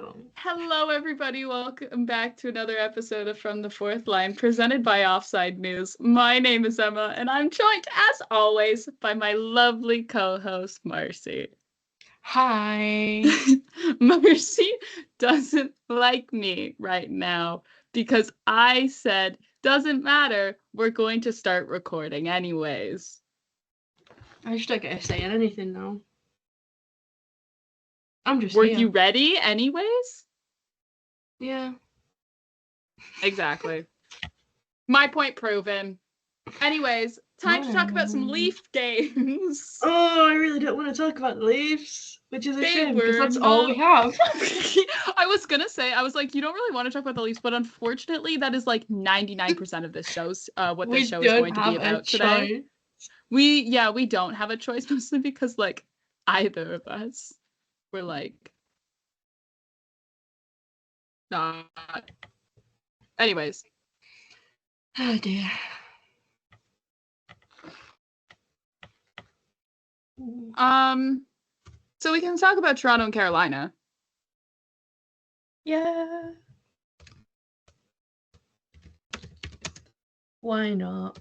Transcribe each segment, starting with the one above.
Oh. Hello, everybody. Welcome back to another episode of From the Fourth Line, presented by Offside News. My name is Emma, and I'm joined, as always, by my lovely co-host, Marcie. Hi. Marcie doesn't like me right now because I said, doesn't matter, we're going to start recording anyways. I just don't get to say anything now. I'm just Were here. you ready anyways? Yeah. Exactly. My point proven. Anyways, time to talk about some Leaf games. Oh, I really don't want to talk about the Leafs, which is a They shame because were that's all we have. I was gonna say, I was like, you don't really want to talk about the Leafs, but unfortunately, that is like 99% of this show's what this We show is don't going to be have a about today. choice. We don't have a choice, mostly because like either of us were like not. Anyways, Oh dear. so we can talk about Toronto and Carolina. Yeah. Why not?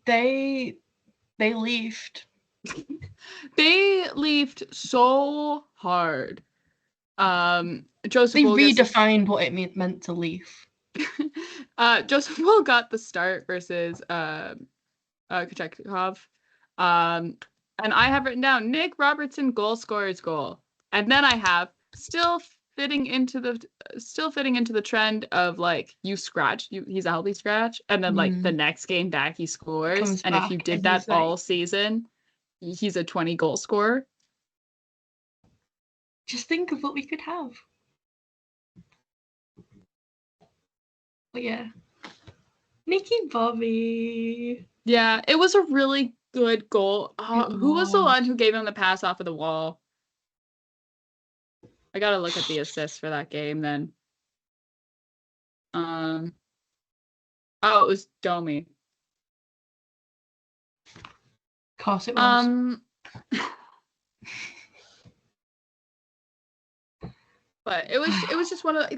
They leafed. They leafed so hard. Joseph They Wilgus redefined what it meant to leaf. Joseph Will got the start versus Kochetkov. And I have written down Nick Robertson goal scorer's goal. And then I have still fitting into the trend of like he's a healthy scratch, and then like the next game back he scores. Comes and if you back did and that he's like- all season, he's a 20 goal scorer. Just think of what we could have. But yeah. Nicky Bobby. Yeah, it was a really good goal. Who was the one who gave him the pass off of the wall? I gotta look at the assists for that game then. Oh, it was Domi. Of course it was. But it was just one of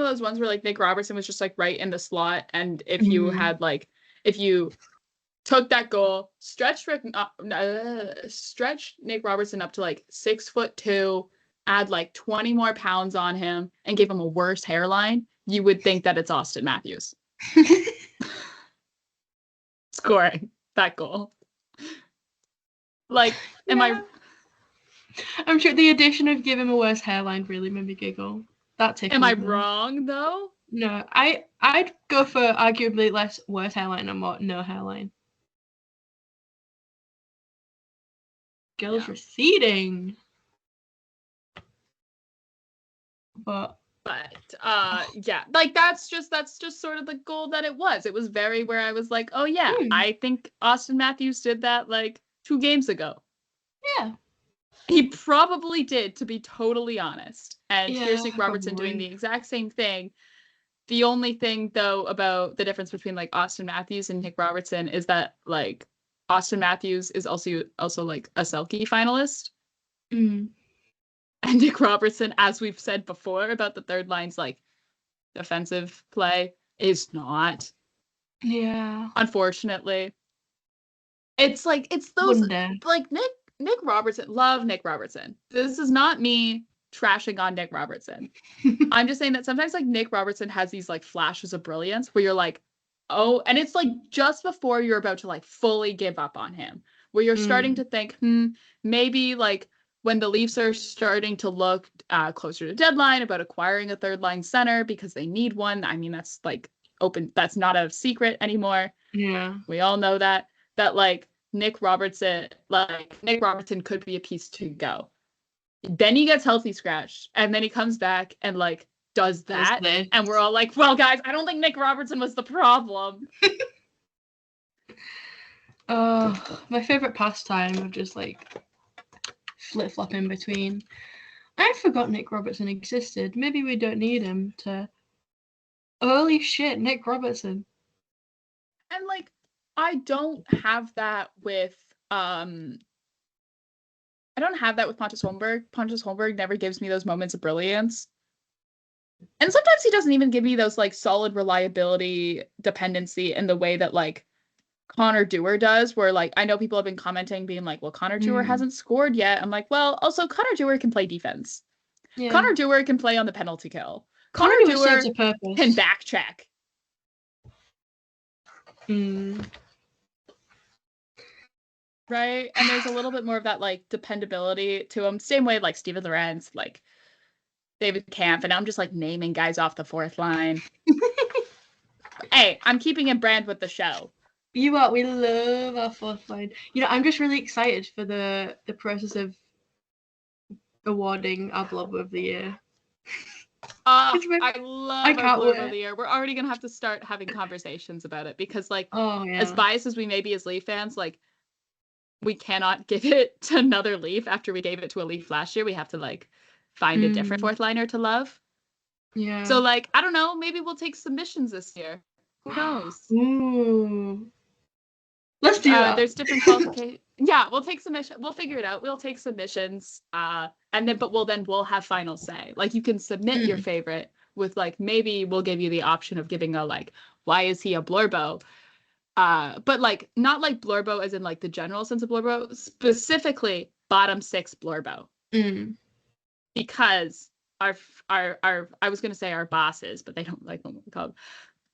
those ones where like Nick Robertson was just like right in the slot, and if you had like if you took that goal, stretched Nick Robertson up to like 6'2", add like 20 more pounds on him, and gave him a worse hairline, you would think that it's Austin Matthews scoring that goal. Like, I'm sure the addition of give him a worse hairline really made me giggle. That tickled Am I me. wrong though? No, I'd go for arguably less worse hairline and more no hairline. Girls receding. But yeah, like that's just sort of the goal that it was. It was very where I was like, oh yeah, I think Austin Matthews did that like 2 games ago. Yeah. He probably did, to be totally honest. And Yeah, here's Nick Robertson doing the exact same thing. The only thing though about the difference between like Austin Matthews and Nick Robertson is that like Austin Matthews is also like a Selke finalist. And Nick Robertson, as we've said before about the third line's like defensive play, is not. Yeah. Unfortunately. It's like it's those like Nick Robertson. Love Nick Robertson. This is not me trashing on Nick Robertson. I'm just saying that sometimes like Nick Robertson has these like flashes of brilliance where you're like, oh, and it's like just before you're about to like fully give up on him, where you're starting to think, maybe like when the Leafs are starting to look closer to deadline about acquiring a third line center because they need one. I mean, that's like open. That's not a secret anymore. Yeah. We all know that like Nick Robertson could be a piece to go. Then he gets healthy scratched, and then he comes back and like does that, and we're all like, well, guys, I don't think Nick Robertson was the problem. My favorite pastime of just like flip-flopping between. I forgot Nick Robertson existed. Maybe we don't need him to. Holy shit, Nick Robertson. And like, I don't have that with I don't have that with Pontus Holmberg. Pontus Holmberg never gives me those moments of brilliance. And sometimes he doesn't even give me those like solid reliability dependency in the way that like Connor Dewar does, where like I know people have been commenting being like, well, Connor Dewar hasn't scored yet. I'm like, well, also Connor Dewar can play defense. Yeah. Connor Dewar can play on the penalty kill. Connor Dewar can back check. Right? And there's a little bit more of that like dependability to him. Same way like Steven Lorentz, like David Kampf, and I'm just like naming guys off the fourth line. Hey, I'm keeping in brand with the show. You are. We love our fourth line. You know, I'm just really excited for the process of awarding our Blob of the Year. I love our Blob of the Year. We're already gonna have to start having conversations about it because, like, as biased as we may be as Leaf fans, like, we cannot give it to another Leaf after we gave it to a Leaf last year. We have to like find a different fourth liner to love. Yeah. So like, I don't know. Maybe we'll take submissions this year. Who knows? Ooh. Let's do that. There's different qualifications. Yeah, we'll take submission. We'll figure it out. We'll take submissions. And then, we'll have final say. Like, you can submit your favorite with like, maybe we'll give you the option of giving a like, why is he a Blurbo? But like, not like Blurbo as in like the general sense of Blurbo, specifically bottom six Blurbo. Because our I was gonna say our bosses, but they don't like when we call them.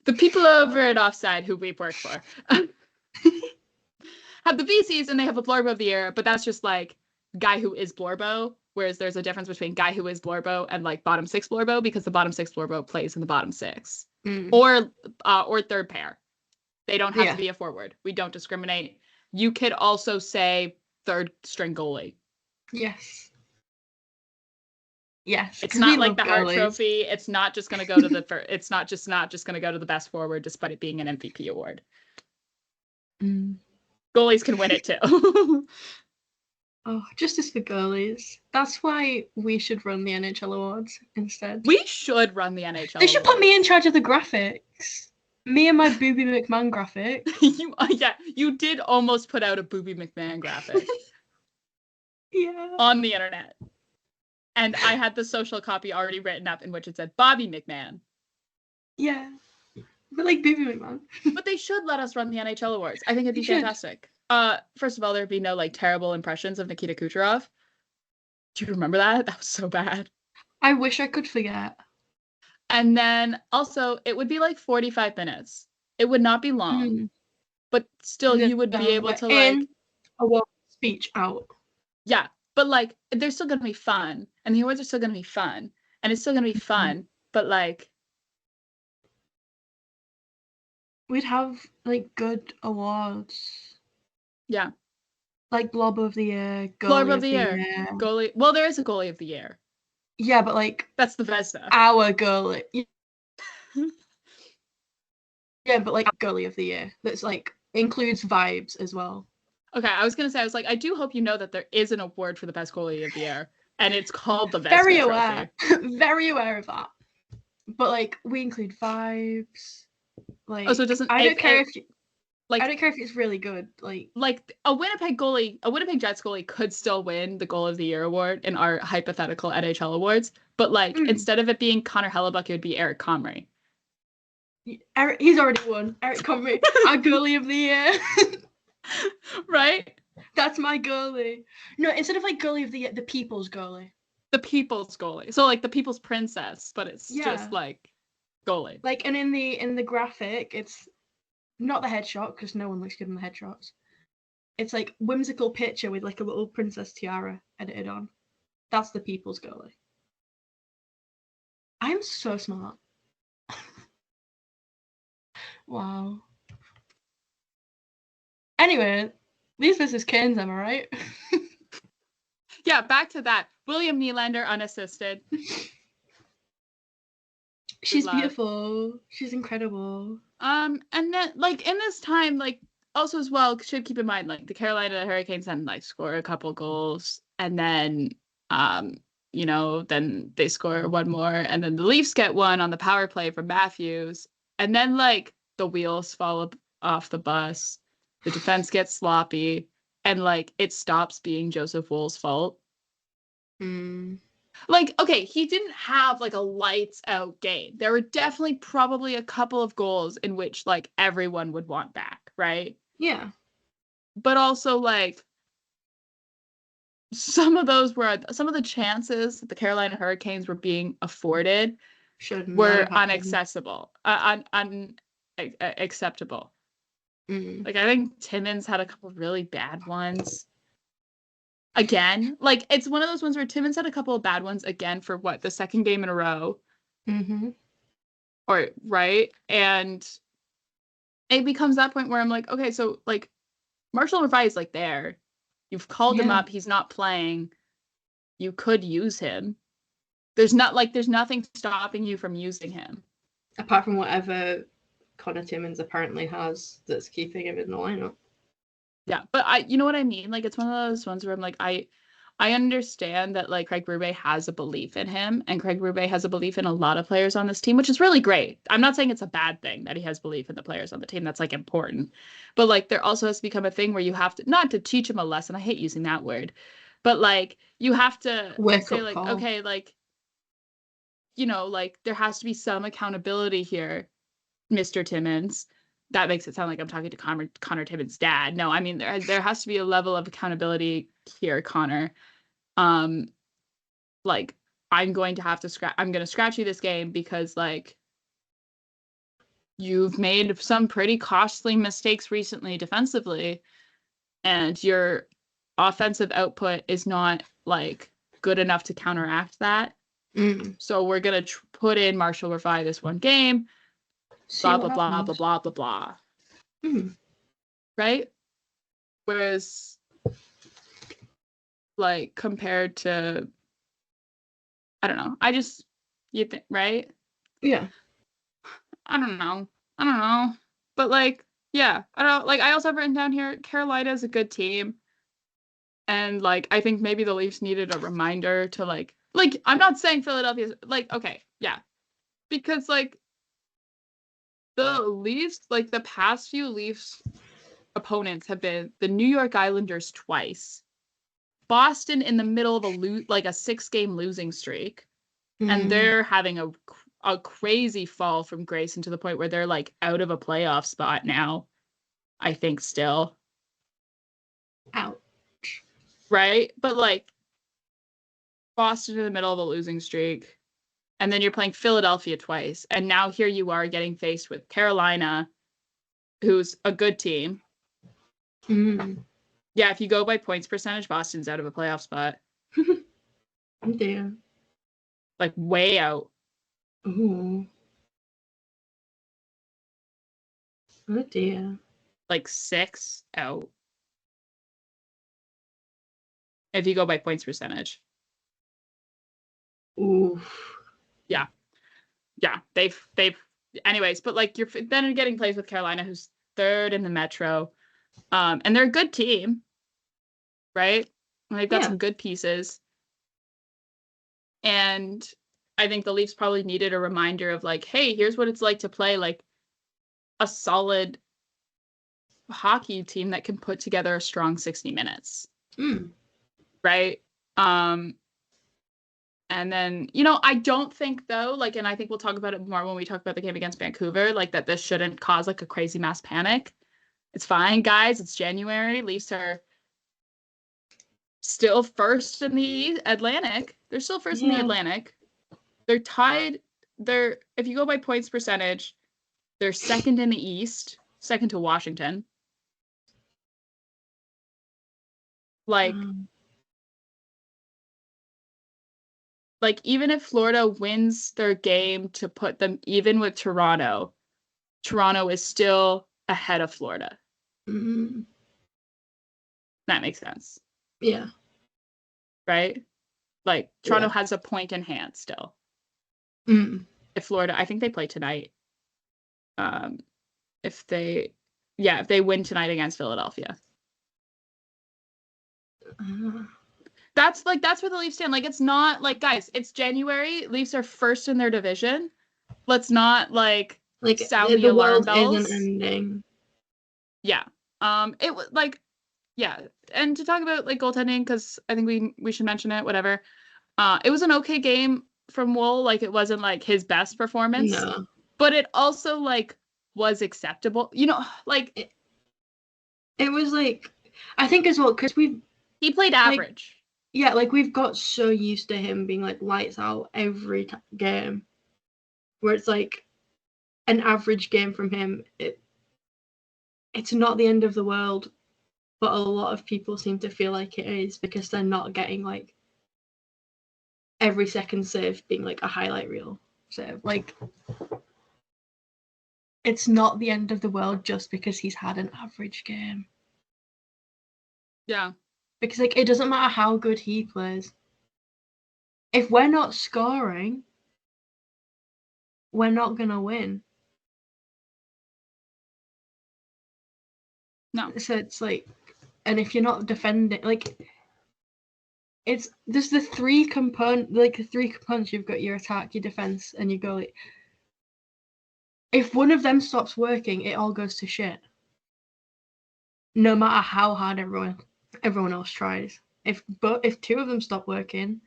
The people over at Offside who we've worked for have the VCs and they have a Blurbo of the Year, but that's just like guy who is Blurbo, whereas there's a difference between guy who is Blurbo and like bottom six Blurbo, because the bottom six Blurbo plays in the bottom six or third pair. They don't have to be a forward. We don't discriminate. You could also say third string goalie. Yes. It's not like the Hart Trophy. It's not just going to go to the it's not just going to go to the best forward, despite it being an MVP award. Goalies can win it too. Oh, justice for goalies. That's why we should run the NHL awards instead. We should run the NHL. They should put me in charge of the graphics. Me and my Booby McMahon graphic. You did almost put out a Booby McMahon graphic. On the internet. And I had the social copy already written up in which it said Bobby McMahon. Yeah. But like Booby McMahon. But they should let us run the NHL awards. I think it'd be fantastic. First of all, there'd be no like terrible impressions of Nikita Kucherov. Do you remember that? That was so bad. I wish I could forget. And then also it would be like 45 minutes. It would not be long. But still you would be able to like award speech out. Yeah. But like they're still gonna be fun. And the awards are still gonna be fun. And it's still gonna be fun. But like we'd have like good awards. Yeah. Like Blob of the Year, Goalie of the Year. Goalie. Well, there is a Goalie of the Year. Yeah, but like that's the Vezina. Our goalie. Yeah, but like Goalie of the Year. That's like includes vibes as well. Okay, I was gonna say, I was like, I do hope you know that there is an award for the best goalie of the year, and it's called the Vezina Very aware. Very aware of that. But like we include vibes. Like so it doesn't I don't care if it's really good. Like a Winnipeg Jets goalie could still win the Goal of the Year award in our hypothetical NHL awards, but like instead of it being Connor Hellebuck, it would be Eric Comrie. He's already won. Eric Comrie, our goalie of the year. Right? That's my goalie. No, instead of like goalie of the year, the people's goalie. The people's goalie. So like the people's princess, but it's just like goalie. Like, and in the graphic, it's not the headshot because no one looks good in the headshots. It's like whimsical picture with like a little princess tiara edited on. That's the people's goalie. I'm so smart. Wow. Anyway, these versus Canes, am I right? Yeah, back to that. William Nylander unassisted. She's beautiful. She's incredible. And then like in this time, like also as well, should keep in mind like the Carolina Hurricanes then like score a couple goals, and then then they score one more, and then the Leafs get one on the power play from Matthews, and then like the wheels fall off the bus, the defense gets sloppy, and like it stops being Joseph Wool's fault. Mm. Like, okay, he didn't have like a lights out game. There were definitely probably a couple of goals in which like everyone would want back, right? Yeah. But also like some of the chances that the Carolina Hurricanes were being afforded were inaccessible, acceptable. Mm. Like I think Timmins had a couple of really bad ones. Again, like it's one of those ones where Timmins had a couple of bad ones again for what, the second game in a row. Mm-hmm. Or right, and it becomes that point where I'm like, okay, so like Marshall Revai is like there. You've called him up. He's not playing. You could use him. There's nothing stopping you from using him. Apart from whatever Connor Timmins apparently has that's keeping him in the lineup. Yeah, but you know what I mean? Like it's one of those ones where I'm like, I understand that like Craig Berube has a belief in him, and Craig Berube has a belief in a lot of players on this team, which is really great. I'm not saying it's a bad thing that he has belief in the players on the team. That's like important. But like there also has to become a thing where you have to, not to teach him a lesson. I hate using that word. But like you have to say like, okay, like, you know, like there has to be some accountability here, Mr. Timmins. That makes it sound like I'm talking to Connor Timmins' dad. No, I mean there has to be a level of accountability here, Connor. Like I'm going to scratch you this game because like you've made some pretty costly mistakes recently defensively, and your offensive output is not like good enough to counteract that. So we're gonna put in Marshall Revai this one game. Blah blah blah blah blah blah blah. Right? Whereas, like compared to, I don't know. You think, right? Yeah. I don't know. But like, yeah, I don't know. Like I also have written down here, Carolina is a good team. And like I think maybe the Leafs needed a reminder to like I'm not saying Philadelphia's like, okay, yeah. Because like the Leafs, like the past few Leafs opponents have been the New York Islanders twice, Boston in the middle of a 6-game losing streak, and they're having a crazy fall from grace into the point where they're like out of a playoff spot now, I think still. Ouch. Right? But like Boston in the middle of a losing streak, and then you're playing Philadelphia twice, and now here you are getting faced with Carolina, who's a good team. Yeah, if you go by points percentage, Boston's out of a playoff spot. Damn. Like way out. Ooh. Oh dear. Like 6 out. If you go by points percentage. Ooh. Yeah. They've anyways, but like you're then getting plays with Carolina, who's third in the Metro. And they're a good team. Right? And they've got some good pieces. And I think the Leafs probably needed a reminder of like, hey, here's what it's like to play like a solid hockey team that can put together a strong 60 minutes. Right? And then, you know, I don't think though, like, and I think we'll talk about it more when we talk about the game against Vancouver, like that this shouldn't cause like a crazy mass panic. It's fine, guys. It's January. Leafs are still first in the Atlantic. They're still first in the Atlantic. They're tied. If you go by points percentage, they're second in the East, second to Washington. Like even if Florida wins their game to put them even with Toronto, Toronto is still ahead of Florida. That makes sense. Yeah. Right? Like Toronto has a point in hand still. If Florida, I think they play tonight. If they win tonight against Philadelphia. That's where the Leafs stand. Like, it's not like, guys, it's January. Leafs are first in their division. Let's not like sound the alarm bells. Isn't ending. Yeah. It was like Yeah, and to talk about like goaltending, because I think we should mention it. Whatever. It was an okay game from Wool. Like it wasn't like his best performance, No. but it also like was acceptable. You know, like it was like, I think as well because he played average. Yeah, like we've got so used to him being like lights out every game, where it's like an average game from him. It's not the end of the world, but a lot of people seem to feel like it is because they're not getting like every second save being like a highlight reel save. Like, it's not the end of the world just because he's had an average game. Yeah. Because like it doesn't matter how good he plays. If we're not scoring, we're not gonna win. No. So it's like, and if you're not defending, like, there's the three components. You've got your attack, your defense, and your goalie. If one of them stops working, it all goes to shit. No matter how hard everyone else tries. If two of them stop working,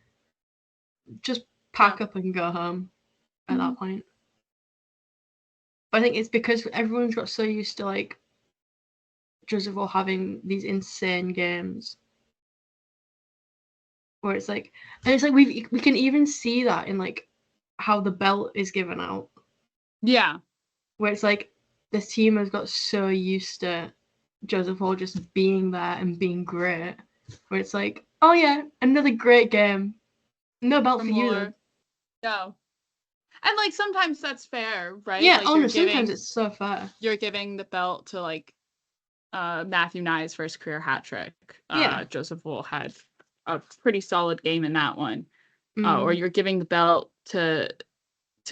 just pack up and go home at that point. But I think it's because everyone's got so used to like Joseph having these insane games where it's like, and it's like we can even see that in like how the belt is given out. Yeah. Where it's like this team has got so used to Joseph Hall just being there and being great. Where it's like, oh yeah, another great game. No belt for you then. No. And like sometimes that's fair, right? Yeah, like, sometimes it's so fair. You're giving the belt to like Matthew Nye's first career hat trick. Joseph Wool had a pretty solid game in that one. Or you're giving the belt to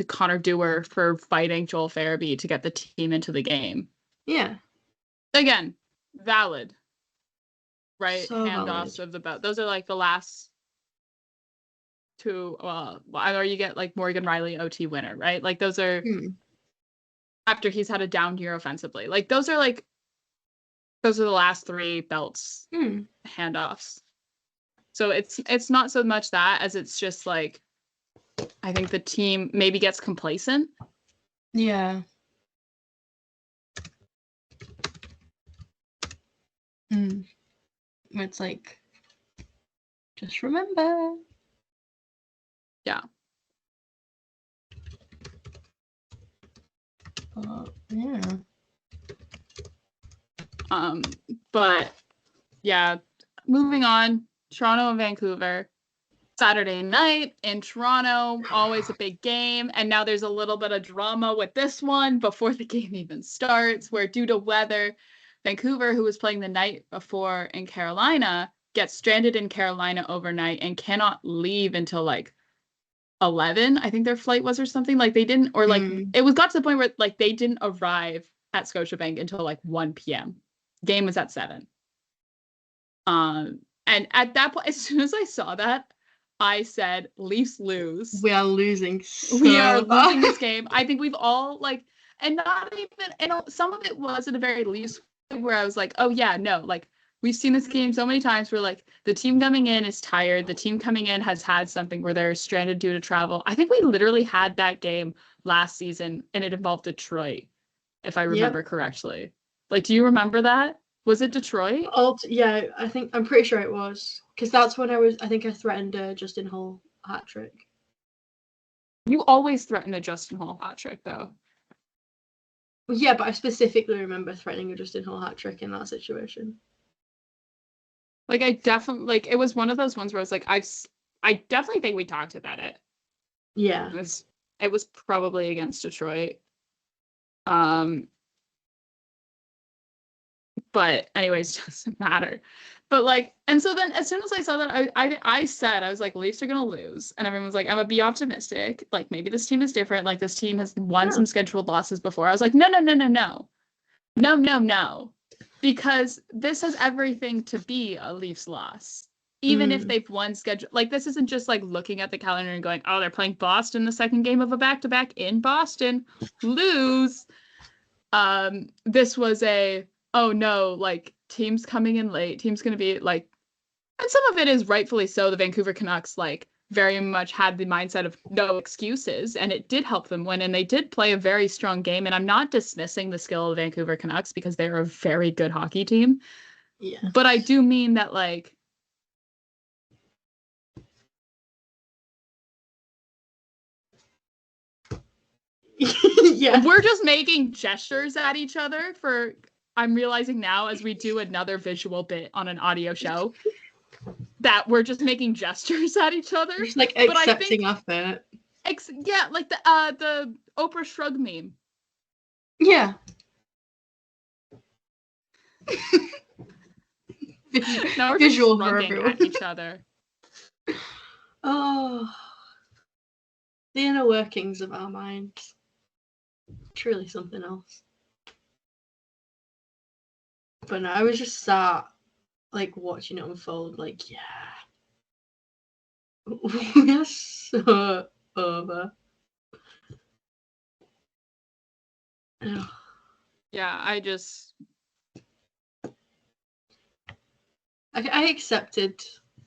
Connor Dewar for fighting Joel Farabee to get the team into the game. Yeah. Again, valid. Right? So handoffs valid. of the belt. Those are like the last two, or you get like Morgan Riley OT winner, right? Like those are after he's had a down year offensively. Like those are the last three belts handoffs. So it's not so much that as it's just like I think the team maybe gets complacent. Yeah. It's like, just remember. Yeah. Yeah. But yeah, moving on. Toronto and Vancouver. Saturday night in Toronto, always a big game. And now there's a little bit of drama with this one before the game even starts, where due to weather, Vancouver, who was playing the night before in Carolina, gets stranded in Carolina overnight and cannot leave until like 11, I think their flight was or something. Like they didn't, or like it got to the point where like they didn't arrive at Scotiabank until like 1 p.m. Game was at 7. And at that point, as soon as I saw that, I said, Leafs lose. We are losing losing this game. I think we've all like, and not even, and some of it was in a very Leafs way where I was like, oh yeah, no, like we've seen this game so many times where like the team coming in is tired. The team coming in has had something where they're stranded due to travel. I think we literally had that game last season and it involved Detroit, if I remember correctly. Like, do you remember that? Was it Detroit? Yeah, I'm pretty sure it was. Because that's when I think I threatened Justin Hall hat trick. You always threaten a Justin Hall hat trick, though. Yeah, but I specifically remember threatening a Justin Hall hat trick in that situation. Like, I definitely, like, it was one of those ones where I was like, I definitely think we talked about it. Yeah. It was probably against Detroit. But anyways, doesn't matter. But like, and so then as soon as I saw that, I said, I was like, Leafs are gonna lose. And everyone was like, I'm gonna be optimistic. Like maybe this team is different. Like this team has won some scheduled losses before. I was like, no. Because this has everything to be a Leafs loss. Even if they've won schedule, like this isn't just like looking at the calendar and going, oh, they're playing Boston the second game of a back-to-back in Boston, lose. This was oh no, like teams coming in late. Teams going to be like, and some of it is rightfully so. The Vancouver Canucks like very much had the mindset of no excuses, and it did help them win. And they did play a very strong game. And I'm not dismissing the skill of the Vancouver Canucks because they're a very good hockey team. Yeah. But I do mean that like. Yeah. We're just making gestures at each other for, I'm realizing now as we do another visual bit on an audio show, that we're just making gestures at each other. Just like accepting off it. Yeah, like the Oprah Shrug meme. Yeah. Now we're visual just shrugging at each other. Oh, the inner workings of our minds. Truly something else. But no, I was just sat, like, watching it unfold, like, yeah. We're so over. Ugh. Yeah, I accepted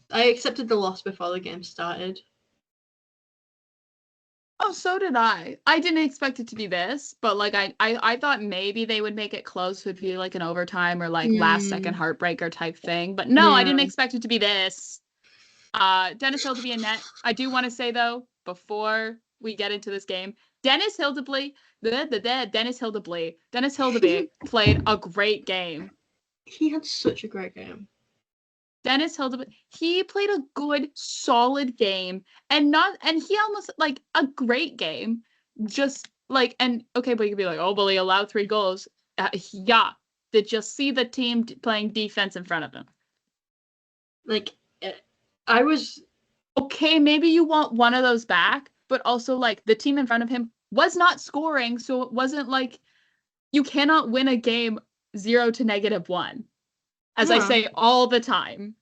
the loss before the game started. Oh, so did I. I didn't expect it to be this, but like I thought maybe they would make it close, would be like an overtime or like last second heartbreaker type thing. But no, I didn't expect it to be this. Dennis Hill to be in net. I do want to say though, before we get into this game, Dennis Hildeby played a great game. He had such a great game. Dennis Hildeby, he played a good, solid game, and he almost like a great game. Just like, and okay, but you could be like, oh, well, he allowed 3 goals. Yeah, did you see the team playing defense in front of him? Like, I was okay. Maybe you want one of those back, but also like the team in front of him was not scoring, so it wasn't like you cannot win a game 0 to -1. As I say all the time.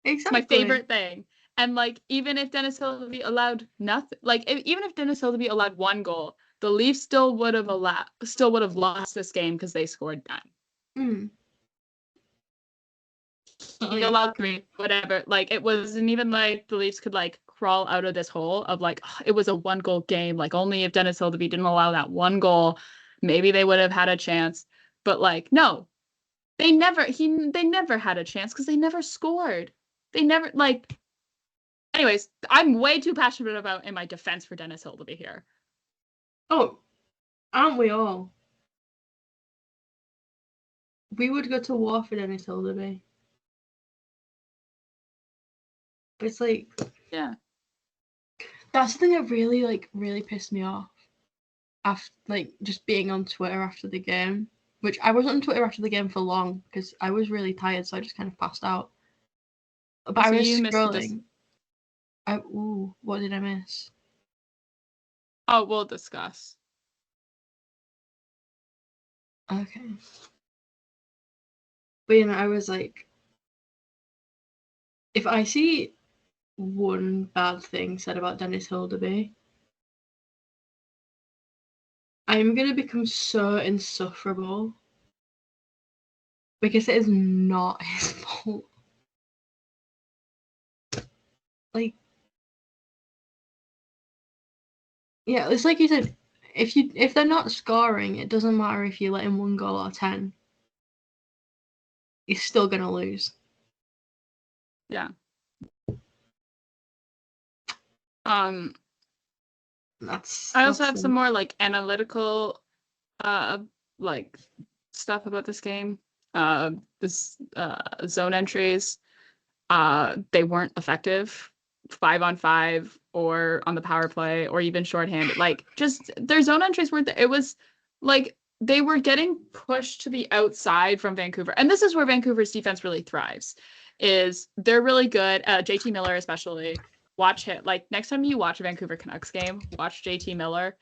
Exactly. It's my favorite thing. And like, even if Dennis Hildeby allowed nothing, like even if Dennis Hildeby allowed 1 goal, the Leafs still would have lost this game because they scored 9. He allowed 3, whatever. Like, it wasn't even like the Leafs could like crawl out of this hole of like, oh, it was a 1-goal game. Like, only if Dennis Hildeby didn't allow that 1 goal, maybe they would have had a chance. But like, no, they never had a chance because they never scored. They never, like, anyways, I'm way too passionate about in my defense for Dennis Hildeby here. Oh, aren't we all? We would go to war for Dennis Hildeby. But it's like, yeah, that's the thing that really pissed me off. After like just being on Twitter after the game, which I wasn't on Twitter after the game for long because I was really tired, so I just kind of passed out. But so I was scrolling. What did I miss? Oh, we'll discuss. Okay. But I was like, if I see one bad thing said about Dennis Hildeby, I'm going to become so insufferable because it is not his fault. Like, yeah, it's like you said, if they're not scoring, it doesn't matter if you let in 1 goal or 10. He's still going to lose. Yeah. I also have some more like analytical like stuff about this game. This zone entries, they weren't effective 5-on-5 or on the power play or even shorthanded. Like, just their zone entries weren't it was like they were getting pushed to the outside from Vancouver. And this is where Vancouver's defense really thrives. Is they're really good, JT Miller especially. Watch it. Like, next time you watch a Vancouver Canucks game, watch JT Miller.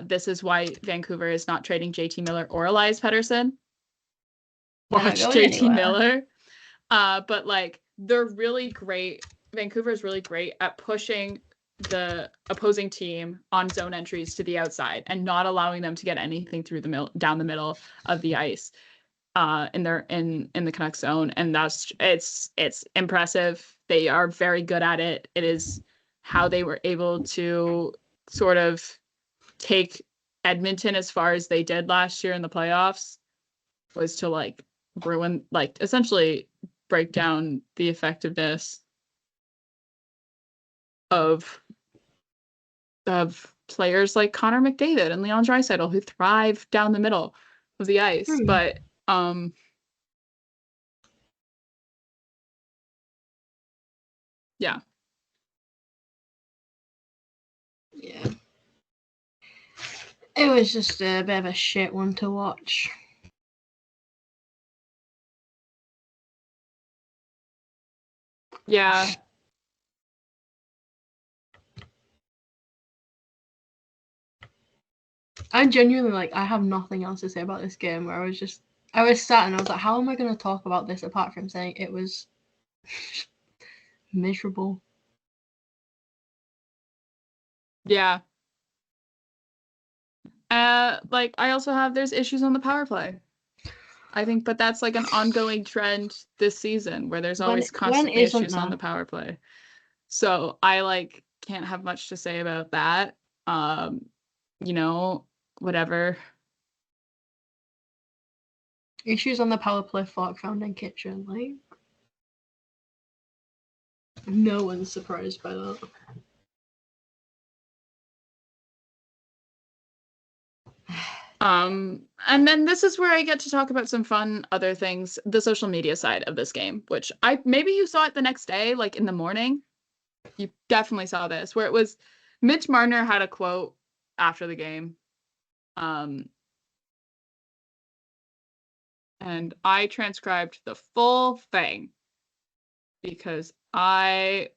This is why Vancouver is not trading JT Miller or Elias Pettersson. Watch JT Miller. But like, they're really great. Vancouver is really great at pushing the opposing team on zone entries to the outside and not allowing them to get anything through down the middle of the ice. in the Canucks zone, and it's impressive. They are very good at it. It is how they were able to sort of take Edmonton as far as they did last year in the playoffs, was to like ruin, like essentially break down the effectiveness of players like Connor McDavid and Leon Draisaitl, who thrive down the middle of the ice. But yeah. It was just a bit of a shit one to watch. Yeah. I genuinely, I have nothing else to say about this game, where I was sat and I was like, how am I going to talk about this apart from saying it was miserable? Yeah. I also have, there's issues on the power play, I think, but that's like an ongoing trend this season, where there's always constantly issues on the power play. So I can't have much to say about that. Whatever. Issues on the power play, fork found in kitchen, no one's surprised by that. And then this is where I get to talk about some fun other things, the social media side of this game, which maybe you saw it the next day, like in the morning. You definitely saw this, where it was Mitch Marner had a quote after the game. And I transcribed the full thing because I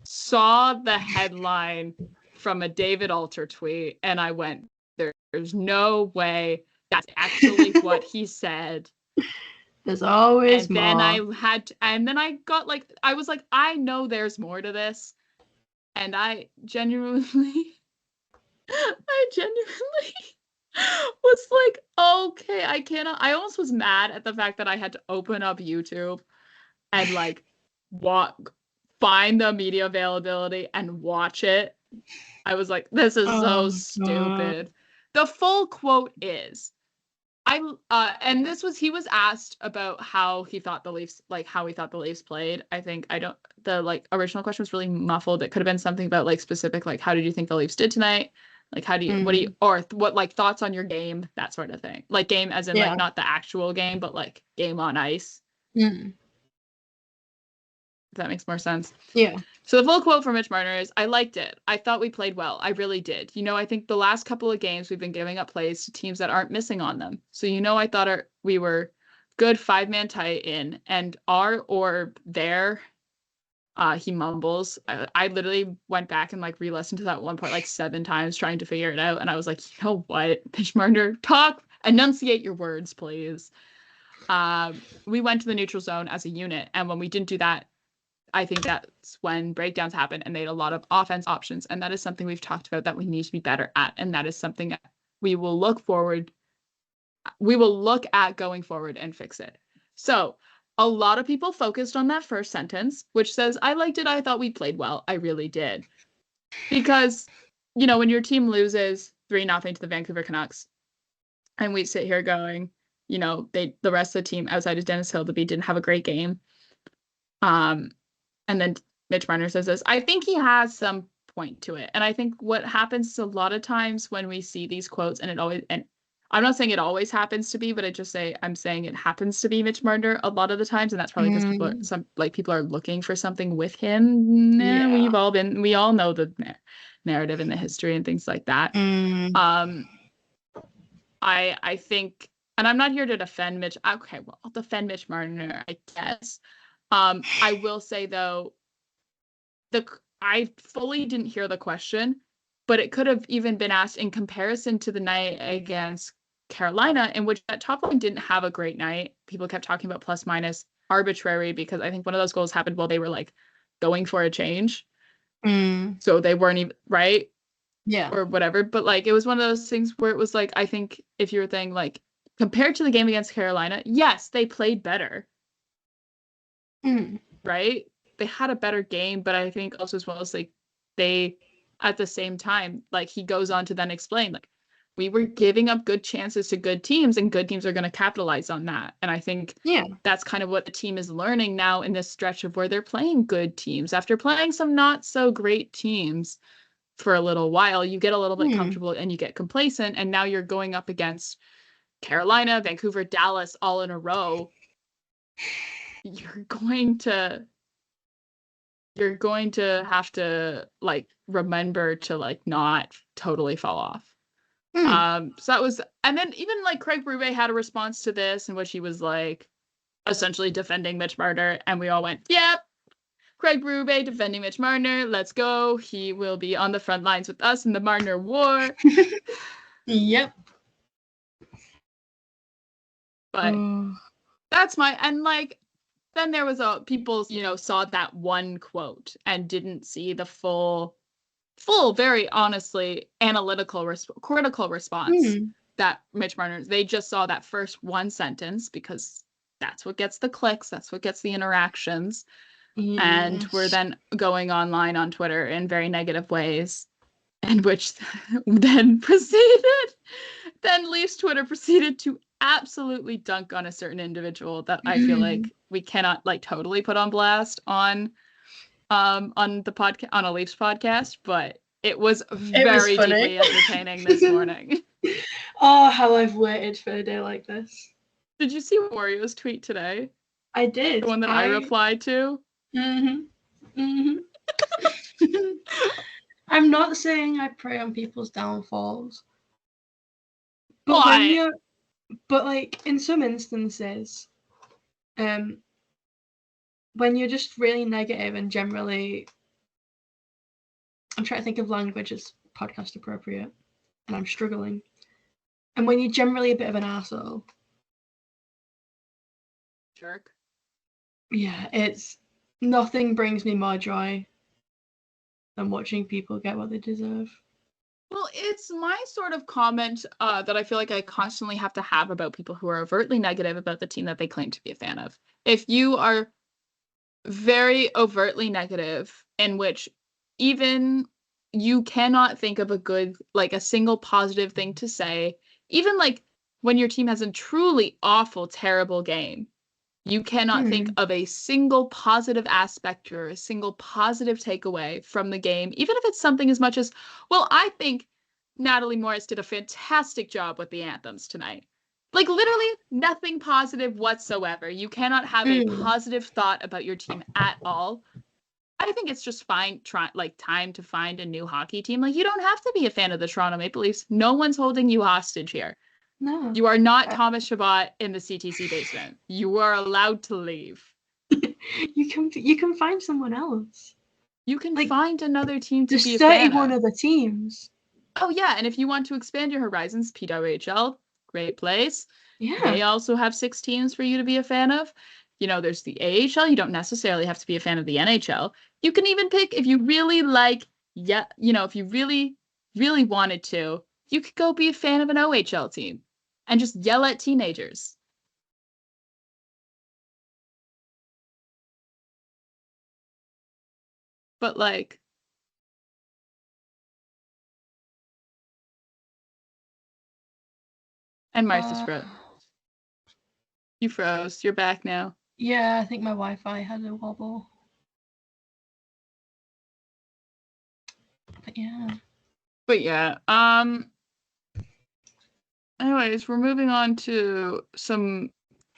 saw the headline from a David Alter tweet and I went, there's no way that's actually what he said. There's always and more. Then I was like, I know there's more to this. And I genuinely was like, okay, I almost was mad at the fact that I had to open up YouTube and find the media availability and watch it. I was like, this is so stupid. The full quote is, and he was asked about how he thought the Leafs played. I think the original question was really muffled. It could have been something about specific, how did you think the Leafs did tonight? What thoughts on your game, that sort of thing. Game as in not the actual game, but game on ice. If that makes more sense. Yeah. So the full quote from Mitch Marner is, I liked it. I thought we played well. I really did. I think the last couple of games we've been giving up plays to teams that aren't missing on them. So, I thought we were good 5-man tight in, and he mumbles. I literally went back and re-listened to that one part 7 times trying to figure it out. And I was like, you know what, Mitch Marner, enunciate your words, please. We went to the neutral zone as a unit. And when we didn't do that, I think that's when breakdowns happen and they had a lot of offense options. And that is something we've talked about that we need to be better at. And that is something we will look at going forward and fix it. So a lot of people focused on that first sentence, which says, I liked it. I thought we played well. I really did. Because, when your team loses 3-0 to the Vancouver Canucks, and we sit here going, the rest of the team outside of Dennis Hildeby didn't have a great game. And then Mitch Marner says this, I think he has some point to it. And I think what happens a lot of times when we see these quotes, and I'm not saying it always happens to be, but I'm saying it happens to be Mitch Marner a lot of the times. And that's probably because people are looking for something with him. Yeah. We all know the narrative and the history and things like that. I think, and I'm not here to defend Mitch. Okay, well, I'll defend Mitch Marner, I guess. I will say though, I fully didn't hear the question, but it could have even been asked in comparison to the night against Carolina, in which that top line didn't have a great night. People kept talking about plus minus arbitrary because I think one of those goals happened while they were going for a change. So they weren't even right. Yeah. Or whatever. But it was one of those things where it was I think if you were thinking compared to the game against Carolina, yes, they played better. Right? They had a better game, but I think also as well as like they, at the same time, like he goes on to then explain, like, we were giving up good chances to good teams, and good teams are going to capitalize on that. And I think that's kind of what the team is learning now in this stretch of where they're playing good teams. After playing some not so great teams for a little while, you get a little bit comfortable and you get complacent. And now you're going up against Carolina, Vancouver, Dallas all in a row. You're going to have to like remember to like not totally fall off. So that was, and then even like Craig Berube had a response to this in which he was like essentially defending Mitch Marner, and we all went, yep, Craig Berube defending Mitch Marner, let's go. He will be on the front lines with us in the Marner War. Yep. But that's my, and like then there was people, you know, saw that one quote and didn't see the full, very honestly analytical, critical response that Mitch Marner. They just saw that first one sentence because that's what gets the clicks, that's what gets the interactions, and we're then going online on Twitter in very negative ways, and which then Leafs Twitter proceeded to absolutely dunk on a certain individual that I feel like we cannot like totally put on blast on the podcast, on a Leafs podcast, but it was very deeply entertaining this morning. Oh, how I've waited for a day like this. Did you see Wario's tweet today? I did. The one that I replied to? I'm not saying I prey on people's downfalls. But but like in some instances, when you're just really negative and generally, I'm trying to think of language as podcast appropriate, and I'm struggling. And when you're generally a bit of an asshole, jerk. Yeah, it's nothing brings me more joy than watching people get what they deserve. Well, it's my sort of comment that I feel like I constantly have to have about people who are overtly negative about the team that they claim to be a fan of. If you are very overtly negative, in which even you cannot think of a single positive thing to say, even like when your team has a truly awful, terrible game, you cannot think of a single positive aspect or a single positive takeaway from the game, even if it's something as much as, well, I think Natalie Morris did a fantastic job with the anthems tonight. Like, literally nothing positive whatsoever. You cannot have a positive thought about your team at all. I think it's just time to find a new hockey team. Like, you don't have to be a fan of the Toronto Maple Leafs. No one's holding you hostage here. No. You are not Thomas Chabot in the CTC basement. You are allowed to leave. You can find someone else. You can find another team to be a fan of. There's 31 other teams. Oh, yeah, and if you want to expand your horizons, PWHL, great place. Yeah. They also have 6 teams for you to be a fan of. You know, there's the AHL. You don't necessarily have to be a fan of the NHL. You can even pick, if you really like, if you really, really wanted to, you could go be a fan of an OHL team and just yell at teenagers. But like, and Marcie froze. You froze. You're back now. Yeah, I think my Wi-Fi had a wobble. But yeah. Anyways, we're moving on to some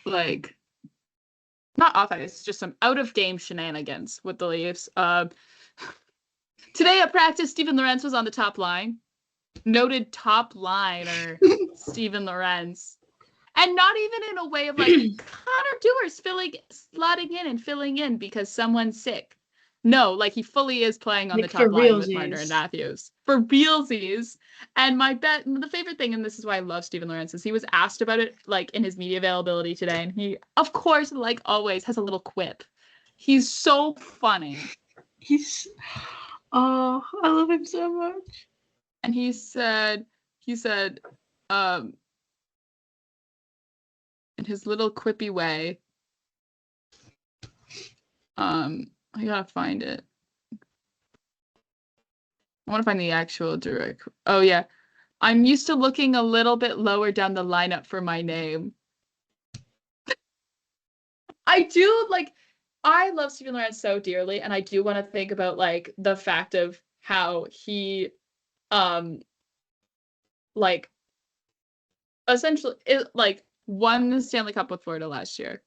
like not off ice, just some out of game shenanigans with the Leafs. Today at practice, Steven Lorentz was on the top line. Noted top liner Steven Lorentz. And not even in a way of like Connor Dewars slotting in and filling in because someone's sick. No, like he fully is playing on the top line with Marner and Matthews. For realsies. And the favorite thing, and this is why I love Steven Lorentz, is he was asked about it like in his media availability today. And he, of course, like always, has a little quip. He's so funny. I love him so much. And he said, in his little quippy way. I gotta find it. I want to find the actual direct. Oh yeah, I'm used to looking a little bit lower down the lineup for my name. I do like. I love Stephen Lawrence so dearly, and I do want to think about like the fact of how he, like, essentially, it like won the Stanley Cup with Florida last year,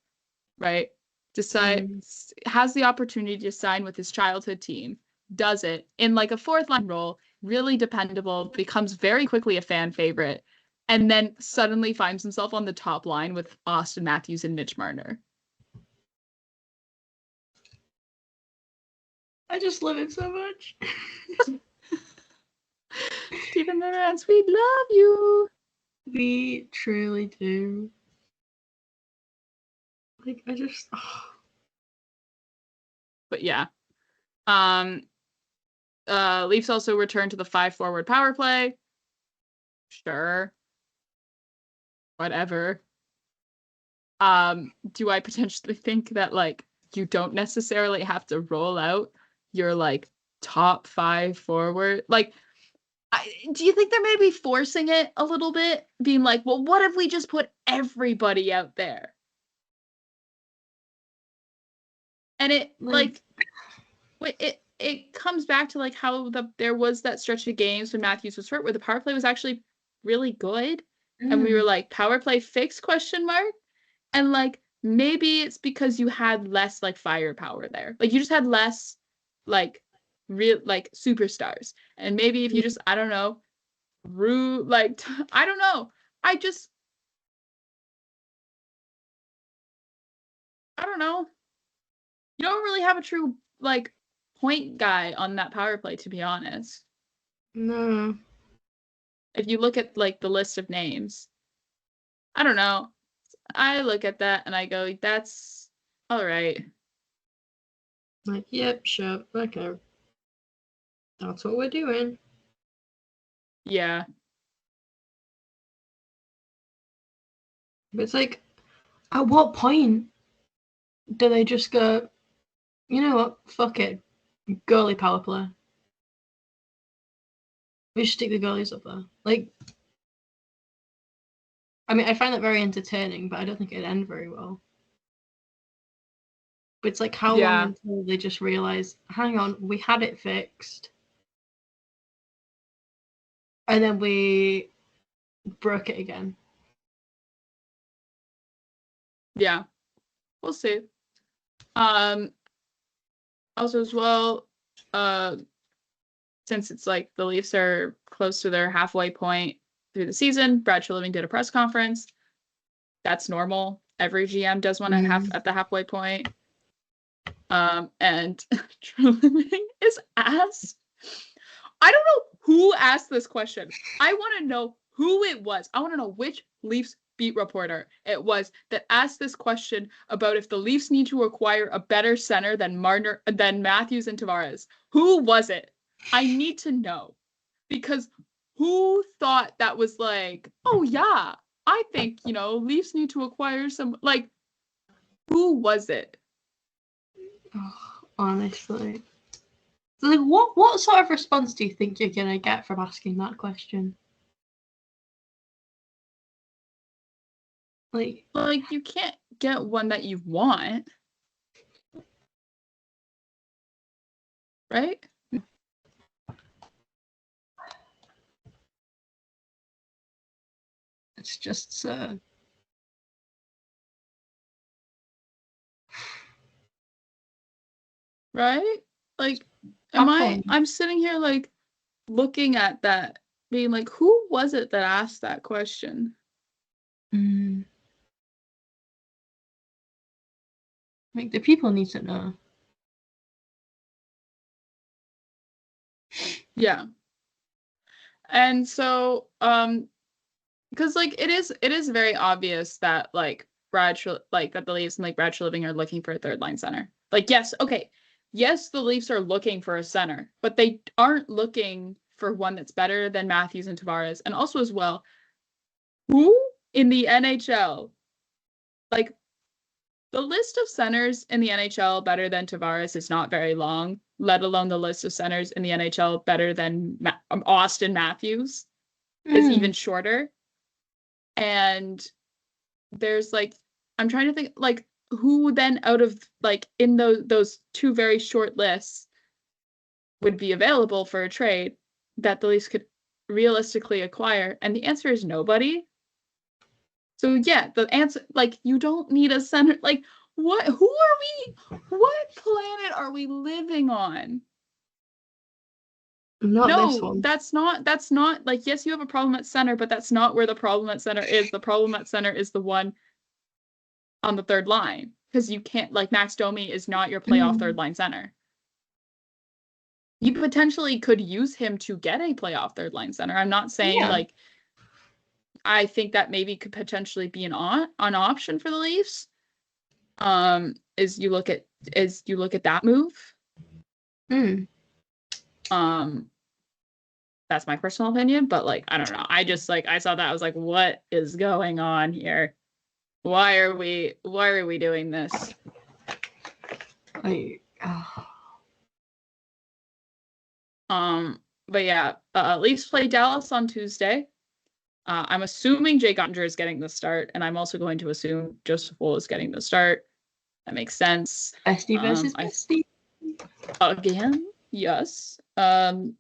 right? Has the opportunity to sign with his childhood team, does it in like a fourth line role, really dependable, becomes very quickly a fan favorite, and then suddenly finds himself on the top line with Austin Matthews and Mitch Marner. I just love it so much. Stephen Lawrence, we love you. We truly do. Like, I just... Oh. But yeah. Leafs also return to the 5-forward power play. Sure. Whatever. Do I potentially think that, like, you don't necessarily have to roll out your, like, top 5 forward? Like, do you think they're maybe forcing it a little bit? Being like, well, what if we just put everybody out there? And it, like it comes back to, like, how there was that stretch of games when Matthews was hurt where the power play was actually really good. And we were like, power play fixed, ? And, like, maybe it's because you had less, like, firepower there. Like, you just had less, like, real, like, superstars. And maybe if you just, I don't know, I don't know. I don't know. You don't really have a true, like, point guy on that power play, to be honest. No. If you look at, like, the list of names. I don't know. I look at that and I go, that's all right. Like, yep, sure, okay. That's what we're doing. Yeah. But it's like, at what point do they just go, you know what, fuck it, goalie power play. We should stick the goalies up there. Like, I mean, I find that very entertaining, but I don't think it'd end very well. But it's like, how long until they just realize, hang on, we had it fixed. And then we broke it again. Yeah. We'll see. Also as well, since it's like the Leafs are close to their halfway point through the season, Brad Treliving did a press conference. That's normal. Every GM does one at the halfway point. And Treliving is asked. I don't know who asked this question. I want to know who it was. I want to know which Leafs beat reporter it was that asked this question about if the Leafs need to acquire a better center than Matthews and Tavares. Who was it? I need to know. Because who thought that was like, oh yeah, I think, Leafs need to acquire some, like, who was it? Oh, honestly. So, like, what sort of response do you think you're gonna get from asking that question? Like, you can't get one that you want. Right? It's just so... Right? Like, I'm sitting here, like, looking at that, being like, who was it that asked that question? Like, the people need to know. Yeah. And so, because, like, it is very obvious that, like, that the Leafs and, like, Brad Treliving are looking for a third line center. Like, yes, okay. Yes, the Leafs are looking for a center, but they aren't looking for one that's better than Matthews and Tavares. And also, as well, who in the NHL like, the list of centers in the NHL better than Tavares is not very long, let alone the list of centers in the NHL better than Austin Matthews is even shorter. And there's like, I'm trying to think, like, who then out of, like, in those two very short lists would be available for a trade that the Leafs could realistically acquire? And the answer is nobody. So yeah, the answer, like, you don't need a center. Like, what planet are we living on? Not this one. That's not like, yes, you have a problem at center, but that's not where the problem at center is. The problem at center is the one on the third line. Because you can't, like, Max Domi is not your playoff third line center. You potentially could use him to get a playoff third line center. I'm not saying like, I think that maybe could potentially be an option for the Leafs. As you look at that move. That's my personal opinion, but like, I don't know. I just, like, I saw that, I was like, what is going on here? Why are we doing this? But yeah, Leafs play Dallas on Tuesday. I'm assuming Jake Ottinger is getting the start, and I'm also going to assume Joseph Woll is getting the start. That makes sense. Bestie versus bestie. Again, yes. And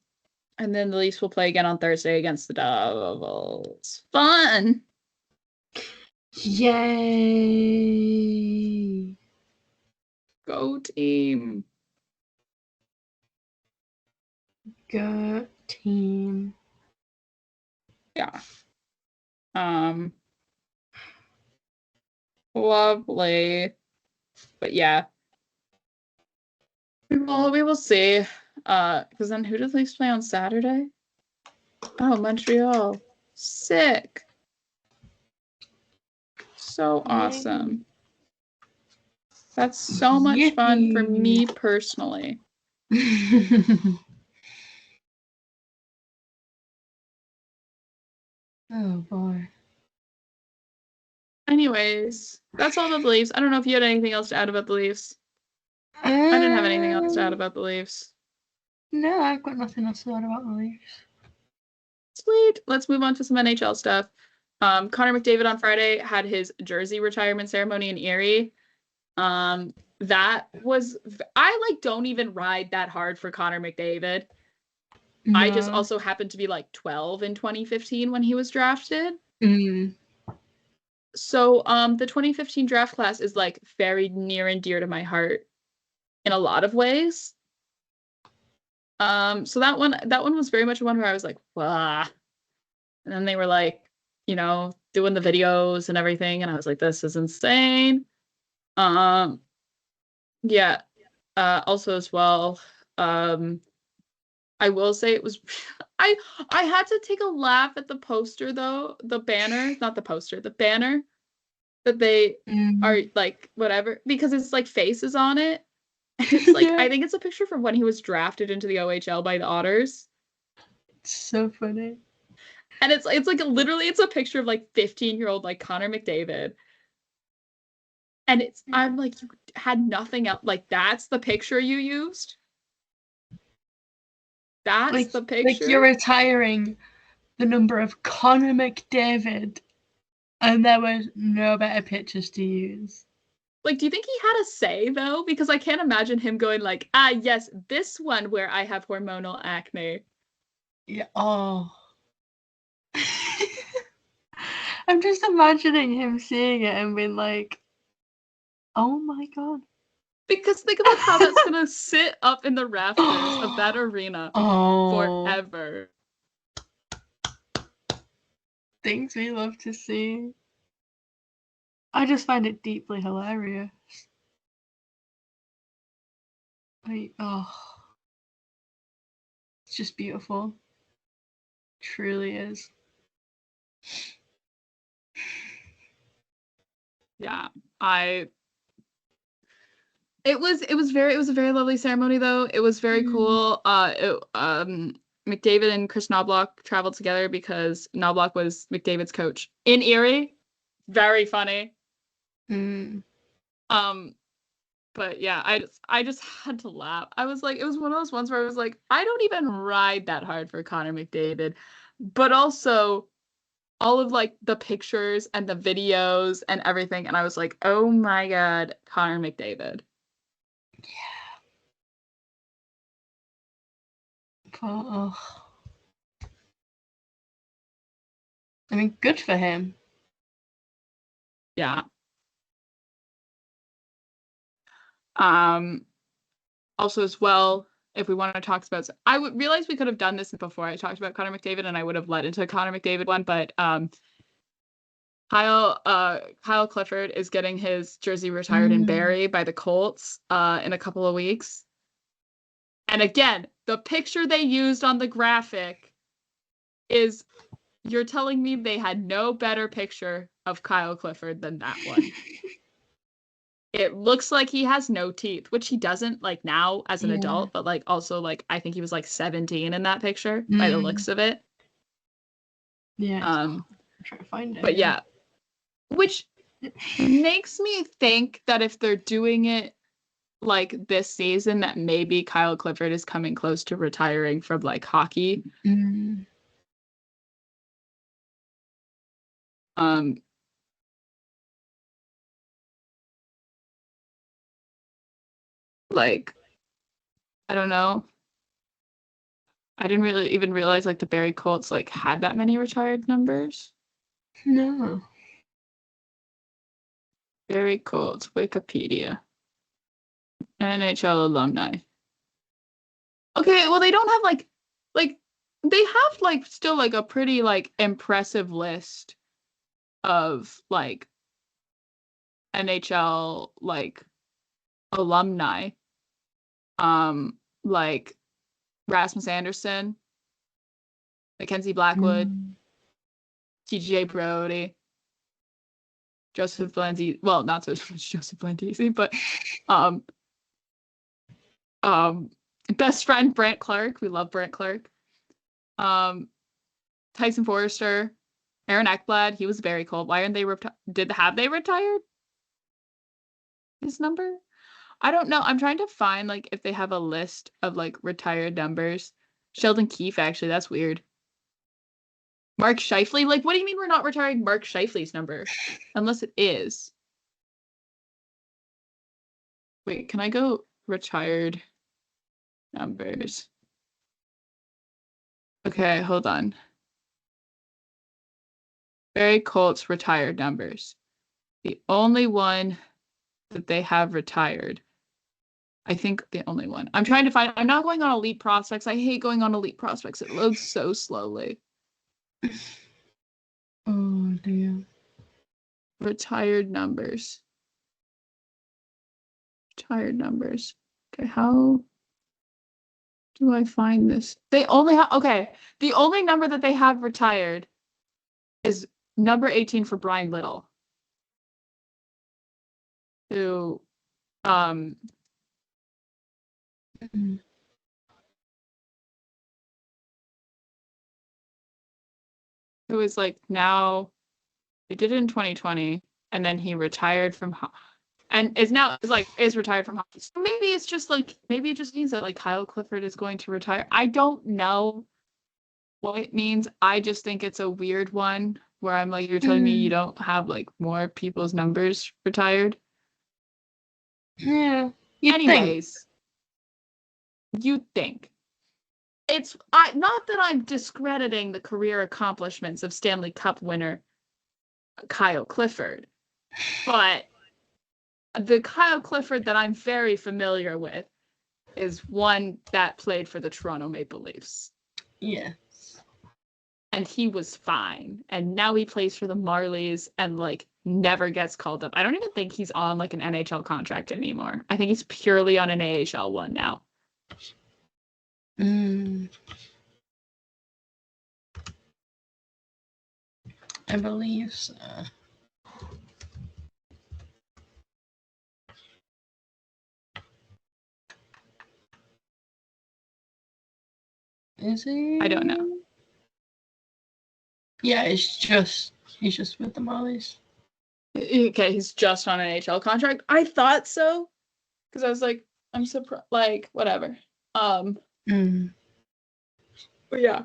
then the Leafs will play again on Thursday against the Devils. Fun! Yay! Go team! Go team! Yeah. Lovely. But yeah. We will see. Because then who does the Leafs play on Saturday? Oh, Montreal. Sick. So awesome. That's so much fun for me personally. Oh boy. Anyways, that's all about the Leafs. I don't know if you had anything else to add about the Leafs. I didn't have anything else to add about the Leafs. No, I've got nothing else to add about the Leafs. Sweet. Let's move on to some NHL stuff. Connor McDavid on Friday had his jersey retirement ceremony in Erie. That was, I like don't even ride that hard for Connor McDavid. No. I just also happened to be like 12 in 2015 when he was drafted. So the 2015 draft class is like very near and dear to my heart in a lot of ways. So that one was very much one where I was like, wow. And then they were like, you know, doing the videos and everything, and I was like, this is insane. Yeah. Also as well, I will say it was I had to take a laugh at the poster though, the banner, not the poster, the banner that they are like whatever, because it's like faces on it. It's like, I think it's a picture from when he was drafted into the OHL by the Otters. It's so funny. And it's like literally it's a picture of like 15-year-old like Connor McDavid. And I'm like, you had nothing else. Like, that's the picture you used? That's like, the picture? Like, you're retiring the number of Connor McDavid, and there was no better pictures to use. Like, do you think he had a say, though? Because I can't imagine him going like, yes, this one where I have hormonal acne. Yeah, oh. I'm just imagining him seeing it and being like, oh my god. Because think about how that's gonna sit up in the rafters of that arena forever. Things we love to see. I just find it deeply hilarious. It's just beautiful. It truly is. Yeah, it was a very lovely ceremony though. It was very cool. McDavid and Chris Knobloch traveled together because Knobloch was McDavid's coach in Erie. Very funny. But yeah, I just had to laugh. I was like, it was one of those ones where I was like, I don't even ride that hard for Connor McDavid. But also all of like the pictures and the videos and everything, and I was like, oh my god, Connor McDavid. Yeah. Oh. I mean, good for him. Yeah. Also as well, if we want to talk about, I would realize we could have done this before I talked about Connor McDavid, and I would have led into a Connor McDavid one, but Kyle Clifford is getting his jersey retired in Barrie by the Colts in a couple of weeks. And again, the picture they used on the graphic is, you're telling me they had no better picture of Kyle Clifford than that one. It looks like he has no teeth, which he doesn't like now as an adult, but like also like I think he was like 17 in that picture by the looks of it. Yeah. I'm trying to find it. But yeah. Which makes me think that if they're doing it like this season, that maybe Kyle Clifford is coming close to retiring from like hockey. Like, I don't know. I didn't really even realize like the Barrie Colts like had that many retired numbers. No. Barrie Colts, Wikipedia. NHL alumni. Okay, well they don't have like they have like still like a pretty like impressive list of like NHL like alumni. Like Rasmus Anderson, Mackenzie Blackwood, TJ Brody, Joseph Blandisi. Well, not so much Joseph Blandisi, but best friend Brant Clark. We love Brant Clark. Tyson Forrester, Aaron Ekblad. He was very cool. Why aren't they have they retired his number? I don't know. I'm trying to find like if they have a list of like retired numbers. Sheldon Keefe, actually, that's weird. Mark Scheifele? Like, what do you mean we're not retiring Mark Scheifele's number? Unless it is. Wait, can I go retired numbers? Okay, hold on. Barrie Colts retired numbers. The only one that they have retired. I think the only one. I'm trying to find. I'm not going on Elite Prospects. I hate going on Elite Prospects. It loads so slowly. Oh dear. Retired numbers. Retired numbers. Okay, how do I find this? They only have, okay, the only number that they have retired is number 18 for Brian Little, who who is like now, they did it in 2020, and then he retired from and is retired from hockey. So maybe it's just like, maybe it just means that like Kyle Clifford is going to retire. I don't know what it means. I just think it's a weird one where I'm like, you're telling me you don't have like more people's numbers retired? Yeah. Anyways, you'd think. It's not that I'm discrediting the career accomplishments of Stanley Cup winner Kyle Clifford, but the Kyle Clifford that I'm very familiar with is one that played for the Toronto Maple Leafs. Yes. And he was fine. And now he plays for the Marlies and like never gets called up. I don't even think he's on like an NHL contract anymore. I think he's purely on an AHL one now. I believe so. Is he? I don't know. Yeah, he's just with the Marlies. Okay, he's just on an NHL contract. I thought so. Because I was like, I'm surprised. Like, whatever. But yeah.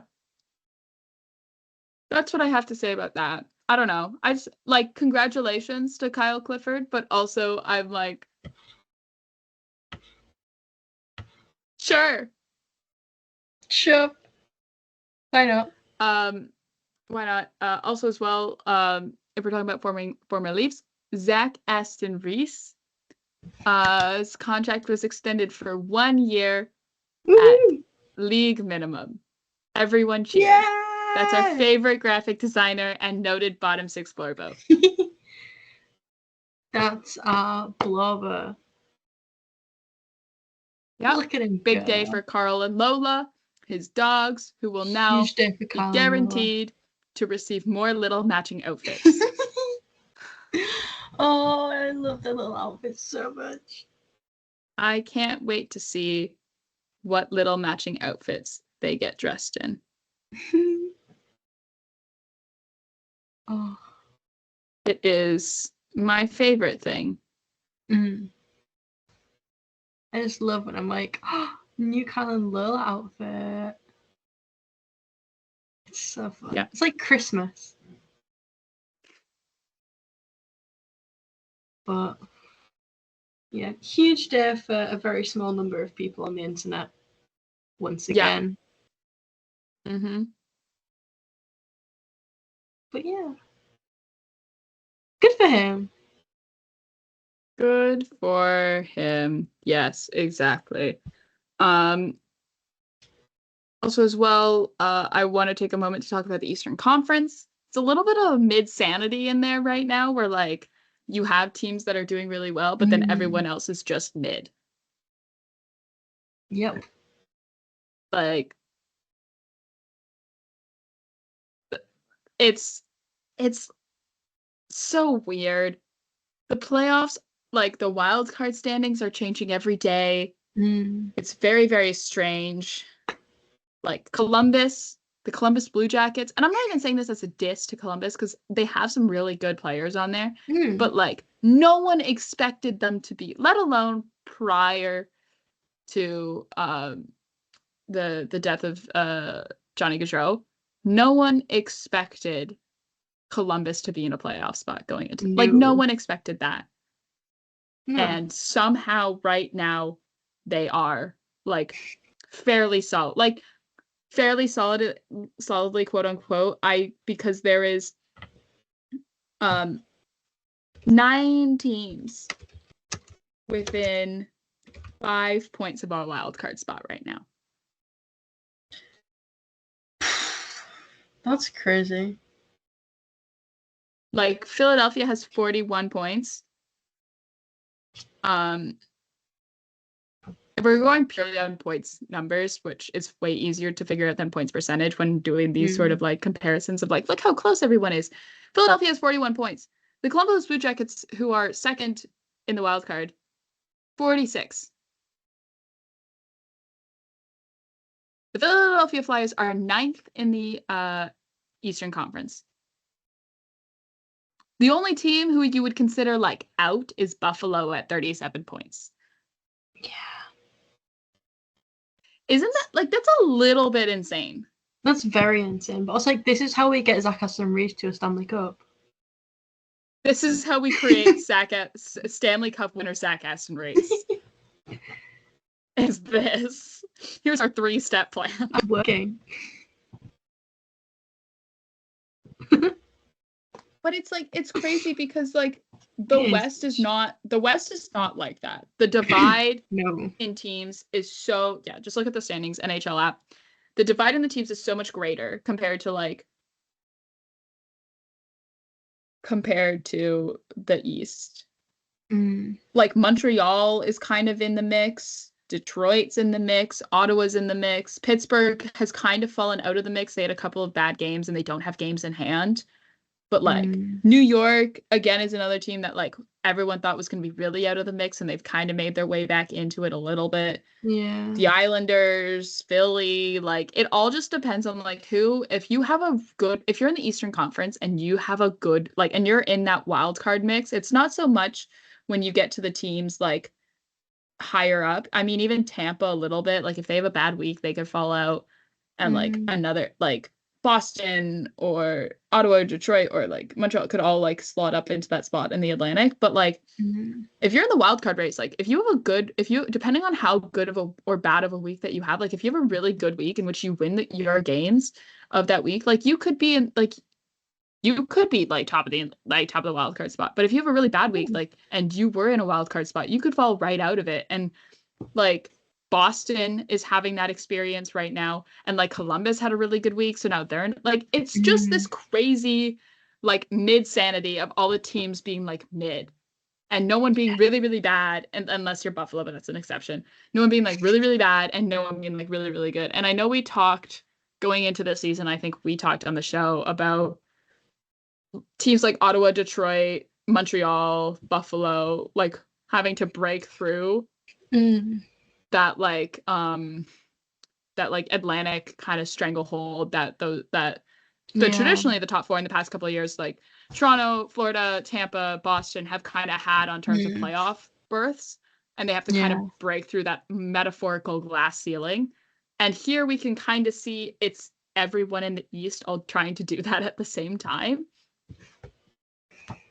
That's what I have to say about that. I don't know. I just, like, congratulations to Kyle Clifford, but also I'm like, sure. Sure. Why not? Why not? Also as well, if we're talking about former Leafs, Zach Aston Reese, his contract was extended for 1 year at league minimum. Everyone cheered. Yeah! That's our favorite graphic designer and noted bottom six Blorbo. That's our Blobber. Yep. Look at him. Big day for Carl and Lola, his dogs, who will now be guaranteed to receive more little matching outfits. Oh, I love the little outfits so much. I can't wait to see what little matching outfits they get dressed in. Oh. It is my favorite thing. I just love when I'm like, oh, new Callan Lil outfit. It's so fun. Yeah. It's like Christmas. But yeah, huge day for a very small number of people on the internet. Once again. Yeah. But yeah. Good for him. Good for him. Yes, exactly. Also as well, I want to take a moment to talk about the Eastern Conference. It's a little bit of mid-sanity in there right now where like you have teams that are doing really well, but then everyone else is just mid. Yep. Like it's so weird. The playoffs, like the wild card standings are changing every day. It's very, very strange. Like Columbus, the Columbus Blue Jackets, and I'm not even saying this as a diss to Columbus because they have some really good players on there, but like no one expected them to be, let alone prior to the death of Johnny Gaudreau, no one expected Columbus to be in a playoff spot going into like no one expected that. And somehow right now they are like fairly solid. Like fairly solidly quote unquote because there is 9 teams within 5 points of our wild card spot right now. That's crazy. Like Philadelphia has 41 points. If we're going purely on points numbers, which is way easier to figure out than points percentage when doing these sort of like comparisons of like, look how close everyone is. Philadelphia has 41 points. The Columbus Blue Jackets, who are second in the wild card, 46. The Philadelphia Flyers are 9th in the Eastern Conference. The only team who you would consider like out is Buffalo at 37 points. Yeah. Isn't that like that's a little bit insane? That's very insane. But it's like this is how we get Zach Aston Reese to a Stanley Cup. This is how we create Stanley Cup winner Zach Aston Reese. Is this? Here's our 3-step plan. I'm working. But it's like it's crazy because like the West is not like that. The divide in teams is so just look at the standings NHL app. The divide in the teams is so much greater compared to the East. Like Montreal is kind of in the mix. Detroit's in the mix. Ottawa's in the mix. Pittsburgh has kind of fallen out of the mix. They had a couple of bad games and they don't have games in hand. But like New York again is another team that like everyone thought was going to be really out of the mix, and they've kind of made their way back into it a little bit. Yeah. The Islanders, Philly, like it all just depends on like who. If you're in the Eastern Conference and you have a good like, and you're in that wild card mix, it's not so much when you get to the teams like higher up. I mean, even Tampa a little bit. Like if they have a bad week, they could fall out, and like another like Boston or Ottawa or Detroit or like Montreal could all like slot up into that spot in the Atlantic. But like if you're in the wild card race, like if you depending on how good of a or bad of a week that you have, like if you have a really good week in which you win your games of that week, like you could be like top of the wild card spot. But if you have a really bad week, like and you were in a wild card spot, you could fall right out of it. And like Boston is having that experience right now, and like Columbus had a really good week, so now they're like it's just this crazy like mid-sanity of all the teams being like mid and no one being really really bad, and unless you're Buffalo, but that's an exception. No one being like really really bad and no one being like really really good. And I know we talked going into this season, I think we talked on the show about teams like Ottawa, Detroit, Montreal, Buffalo like having to break through that like Atlantic kind of stranglehold that traditionally the top four in the past couple of years, like Toronto, Florida, Tampa, Boston, have kind of had on terms of playoff berths, and they have to kind of break through that metaphorical glass ceiling. And here we can kind of see it's everyone in the East all trying to do that at the same time.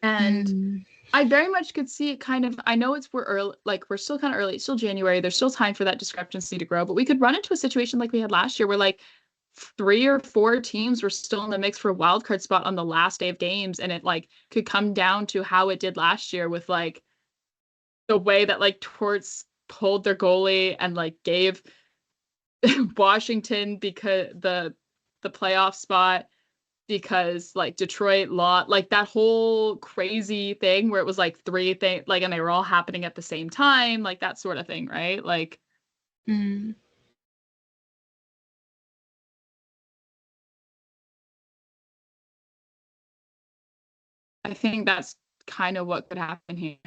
And I very much could see it kind of, I know we're early, like we're still kind of early, it's still January, there's still time for that discrepancy to grow, but we could run into a situation like we had last year where like 3 or 4 teams were still in the mix for a wild card spot on the last day of games, and it like could come down to how it did last year with like the way that like Torts pulled their goalie and like gave Washington because the playoff spot, because like Detroit lost, like that whole crazy thing where it was like 3 things, like, and they were all happening at the same time, like that sort of thing, right? Like, I think that's kind of what could happen here.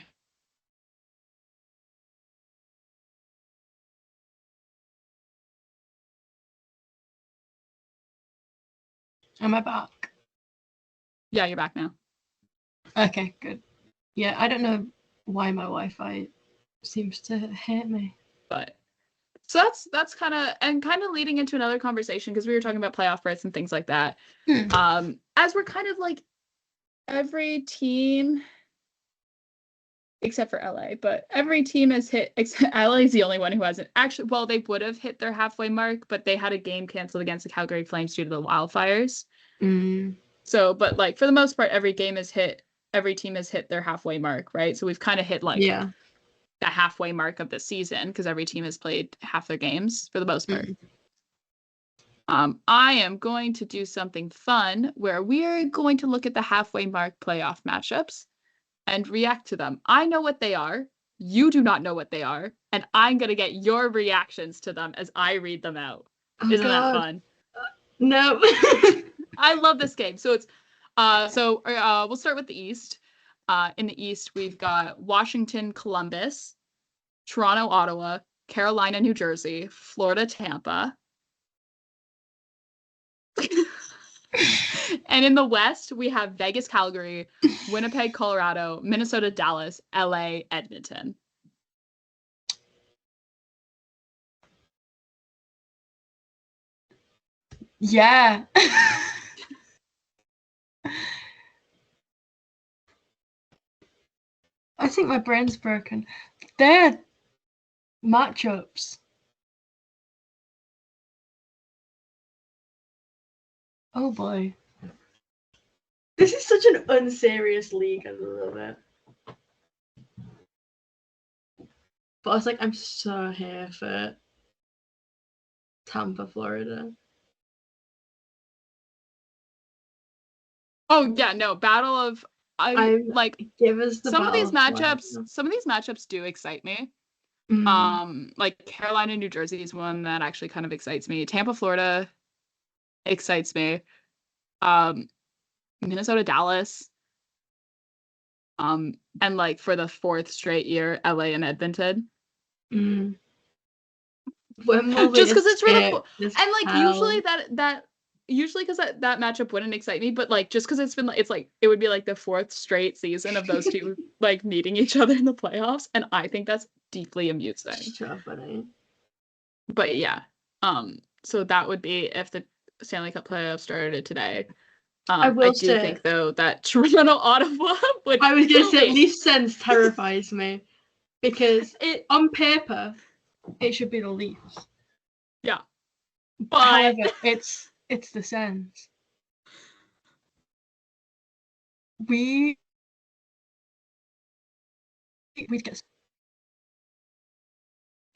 Am I back? Yeah, you're back now. Okay, good. Yeah, I don't know why my Wi-Fi seems to hate me. But so that's kind of leading into another conversation, because we were talking about playoff berths and things like that. As we're kind of like every team except for LA, but every team has hit, except LA is the only one who hasn't. Actually, well, they would have hit their halfway mark, but they had a game canceled against the Calgary Flames due to the wildfires. So, but like for the most part, every team has hit their halfway mark, right? So we've kind of hit like the halfway mark of the season, because every team has played half their games for the most part. I am going to do something fun where we are going to look at the halfway mark playoff matchups and react to them. I know what they are. You do not know what they are. And I'm going to get your reactions to them as I read them out. Isn't that fun? No. I love this game. So it's we'll start with the East. In the East, we've got Washington, Columbus, Toronto, Ottawa, Carolina, New Jersey, Florida, Tampa. And in the West, we have Vegas, Calgary, Winnipeg, Colorado, Minnesota, Dallas, LA, Edmonton. Yeah. I think my brain's broken. They're matchups. Oh boy. This is such an unserious league. I love it. But I was like, I'm so here for Tampa, Florida. Oh yeah, no, battle of like give us the some of these matchups do excite me. Like Carolina, New Jersey is one that actually kind of excites me. Tampa, Florida excites me. Minnesota, Dallas. and like for the 4th straight year, LA and Edmonton. When will just because it's for the and like usually because that matchup wouldn't excite me, but like just because it's been like it would be like the 4th straight season of those two like meeting each other in the playoffs, and I think that's deeply amusing. So funny. But yeah, so that would be if the Stanley Cup playoffs started today. I do think though that Toronto Ottawa would. I was gonna say Leafs Sens terrifies me because on paper it should be the Leafs. Yeah, but however, it's the Sens. We'd get.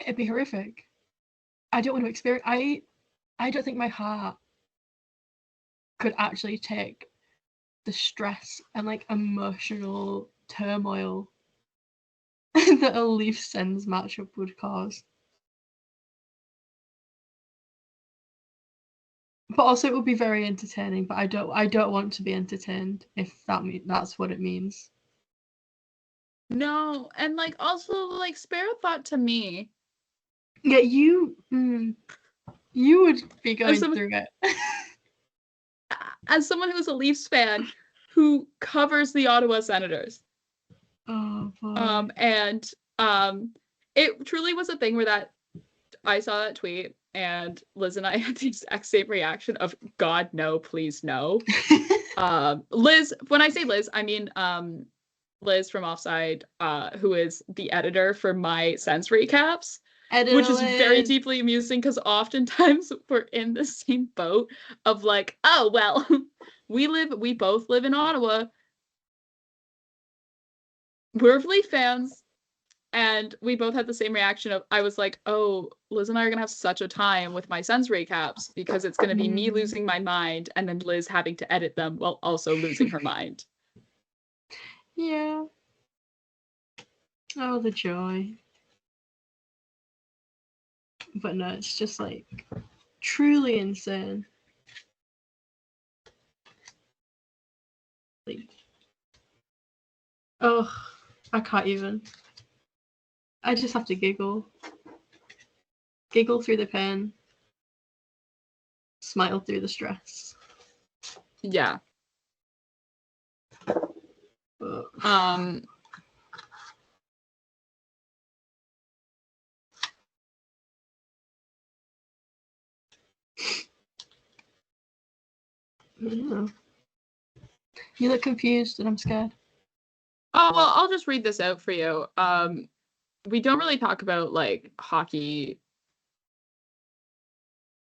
It'd be horrific. I don't want to experience. I don't think my heart could actually take the stress and like emotional turmoil that a Leafs Sens matchup would cause. But also, it would be very entertaining. But I don't want to be entertained if that's what it means. No, and like also like spare a thought to me. Yeah, you would be going through it. As someone who's a Leafs fan who covers the Ottawa Senators. Oh boy. And it truly was a thing where that I saw that tweet and Liz and I had the exact same reaction of God no, please no. Liz, when I say Liz, I mean Liz from Offside, who is the editor for my Sens recaps. Which is very deeply amusing because oftentimes we're in the same boat of like, oh well, we both live in Ottawa. We're Leaf fans, and we both had the same reaction of I was like, oh, Liz and I are gonna have such a time with my Sens recaps because it's gonna be me losing my mind and then Liz having to edit them while also losing her mind. Yeah. Oh, the joy. But no, it's just like truly insane. Like, oh, I can't even. I just have to giggle. Giggle through the pain. Smile through the stress. Yeah. Yeah. You look confused and I'm scared. Oh, well, I'll just read this out for you. We don't really talk about like hockey,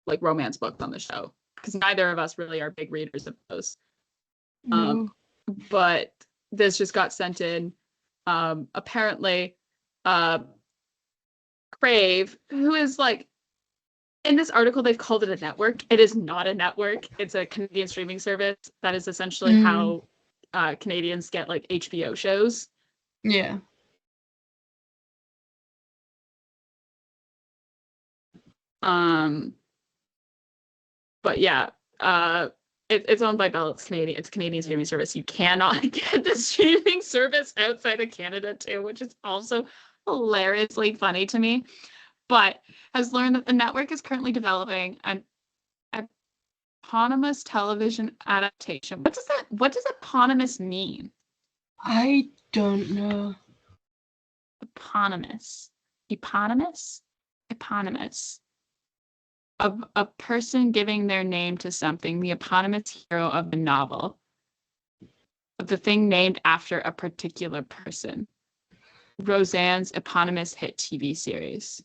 like romance books on the show because neither of us really are big readers of those. No. But this just got sent in. Apparently, Crave, who is like, in this article, they've called it a network. It is not a network. It's a Canadian streaming service. That is essentially how Canadians get like HBO shows. Yeah. But yeah, it's owned by Bell. It's Canadian. It's a Canadian streaming service. You cannot get the streaming service outside of Canada too, which is also hilariously funny to me. But has learned that the network is currently developing an eponymous television adaptation. What does eponymous mean? I don't know. Eponymous. Of a person giving their name to something, the eponymous hero of the novel. Of the thing named after a particular person. Roseanne's eponymous hit TV series.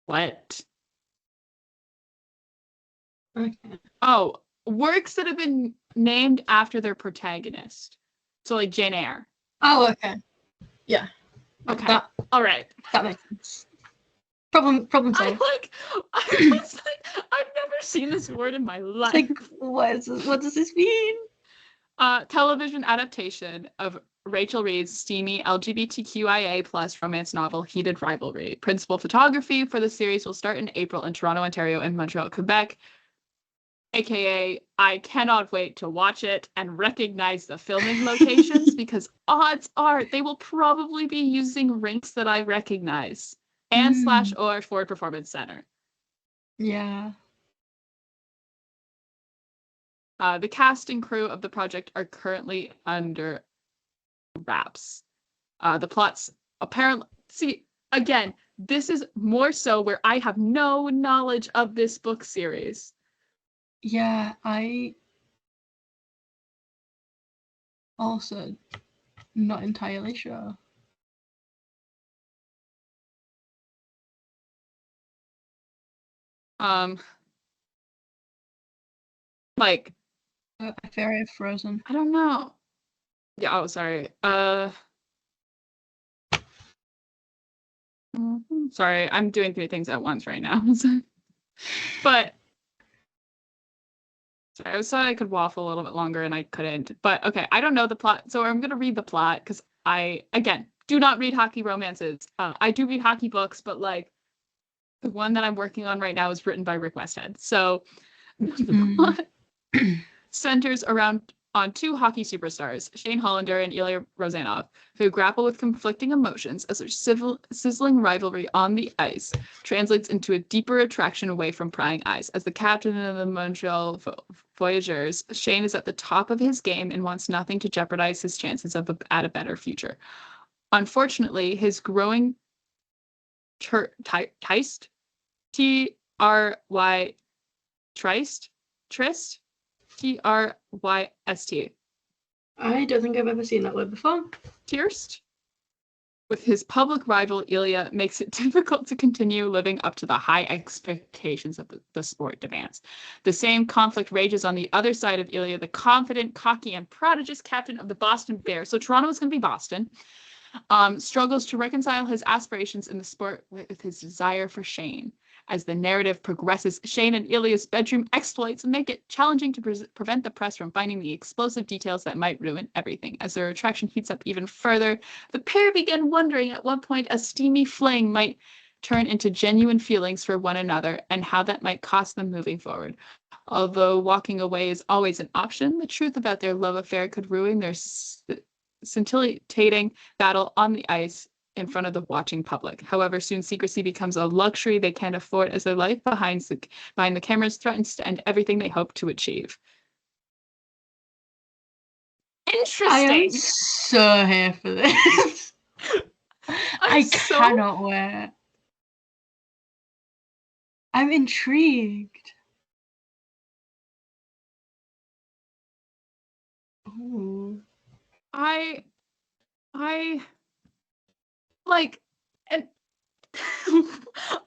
What? Okay. Oh, works that have been named after their protagonist. So like Jane Eyre. Oh, okay. Yeah. Okay. All right. That makes sense. Problem solved. I was like, I've never seen this word in my life. Like, what does this mean? Television adaptation of Rachel Reed's steamy LGBTQIA plus romance novel Heated Rivalry. Principal photography for the series will start in April in Toronto, Ontario, and Montreal, Quebec. AKA, I cannot wait to watch it and recognize the filming locations because odds are they will probably be using rinks that I recognize and / or Ford Performance Center. Yeah. The cast and crew of the project are currently under wraps. The plots apparently... See, again, this is more so where I have no knowledge of this book series. Yeah, I also not entirely sure. Like, Fairy of Frozen. I don't know. Yeah, oh, sorry. Sorry, I'm doing 3 things at once right now. But sorry, I was thought I could waffle a little bit longer and I couldn't. But okay, I don't know the plot, so I'm gonna read the plot because I, again, do not read hockey romances. I do read hockey books, but like the one that I'm working on right now is written by Rick Westhead. So the plot centers around on 2 hockey superstars, Shane Hollander and Ilya Rozanov, who grapple with conflicting emotions as their sizzling rivalry on the ice translates into a deeper attraction away from prying eyes. As the captain of the Montreal Voyageurs, Shane is at the top of his game and wants nothing to jeopardize his chances at a better future. Unfortunately, his growing tryst, T-R-Y, tryst, Tryst. I don't think I've ever seen that word before. Tyrst, with his public rival Ilya, makes it difficult to continue living up to the high expectations of the sport demands. The same conflict rages on the other side of Ilya, the confident, cocky, and prodigious captain of the Boston Bears. So Toronto is going to be Boston. Struggles to reconcile his aspirations in the sport with his desire for Shane. As the narrative progresses, Shane and Ilya's bedroom exploits make it challenging to prevent the press from finding the explosive details that might ruin everything. As their attraction heats up even further, the pair begin wondering at what point a steamy fling might turn into genuine feelings for one another and how that might cost them moving forward. Although walking away is always an option, the truth about their love affair could ruin their scintillating battle on the ice in front of the watching public. However, soon secrecy becomes a luxury they can't afford as their life behind the cameras threatens to end everything they hope to achieve. Interesting. I am so here for this. I cannot wait. I'm intrigued. Ooh. I like, and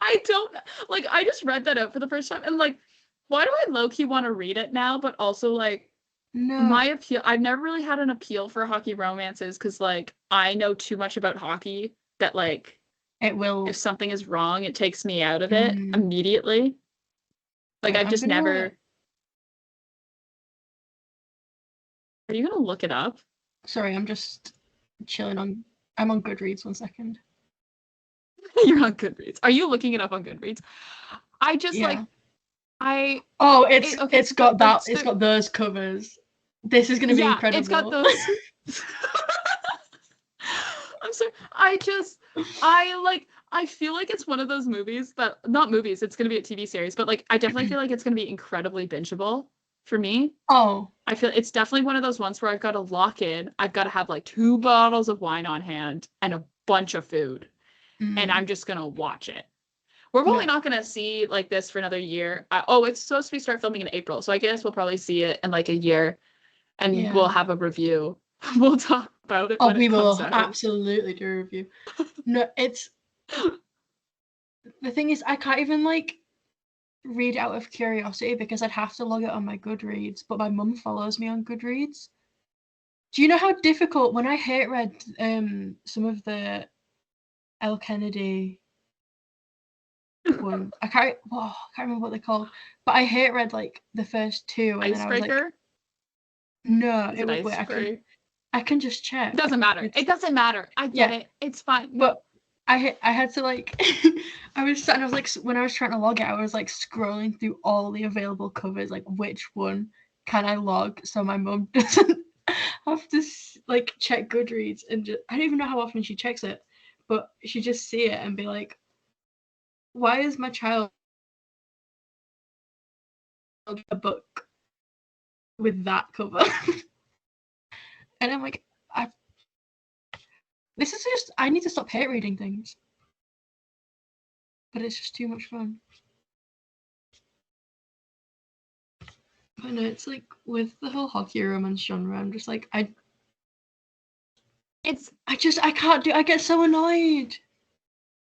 I don't like, I just read that out for the first time and like, why do I low-key want to read it now? But also like, no, my appeal, I've never really had an appeal for hockey romances because like I know too much about hockey that like it will, if something is wrong, it takes me out of it immediately. Like I've just never. Are you gonna look it up? Sorry, I'm just chilling on. I'm on Goodreads. 1 second. You're on Goodreads. Are you looking it up on Goodreads? I just like. It's got that. It's got those covers. This is gonna be incredible. It's got those. I'm sorry. I feel like it's one of those movies that, not movies, it's going to be a TV series, but like, I definitely feel like it's going to be incredibly bingeable for me. Oh. I feel it's definitely one of those ones where I've got to lock in. I've got to have like 2 bottles of wine on hand and a bunch of food. And I'm just going to watch it. We're probably not going to see like this for another year. It's supposed to start filming in April. So I guess we'll probably see it in like a year and we'll have a review. We'll talk about it. We will absolutely do a review. No, it's the thing is I can't even like read out of curiosity because I'd have to log it on my Goodreads, but my mum follows me on Goodreads. Do you know how difficult when I hate read some of the L. Kennedy ones? I can't remember what they're called, but I hate read like the first 2 and Icebreaker? then I was like, no, it was I can just check. It doesn't matter. It doesn't matter. I get it. It's fine. But I had to like I was like when I was trying to log it, I was like scrolling through all the available covers, like which one can I log so my mum doesn't have to like check Goodreads and just I don't even know how often she checks it, but she just see it and be like, why is my child a book with that cover? And I'm like, this is just I need to stop hate reading things, but it's just too much fun. I know it's like with the whole hockey romance genre, I'm just like I can't do. I get so annoyed.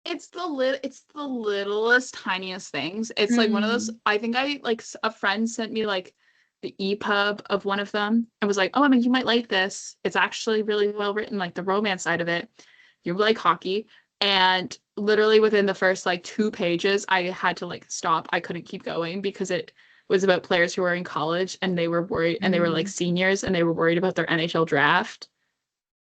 It's the littlest, tiniest things. It's like one of those. I think a friend sent me like the EPUB of one of them and was like, "Oh, I mean, you might like this. It's actually really well written, like the romance side of it. You like hockey." And literally within the first like 2 pages, I had to like stop. I couldn't keep going because it was about players who were in college and they were worried and they were like seniors and they were worried about their NHL draft,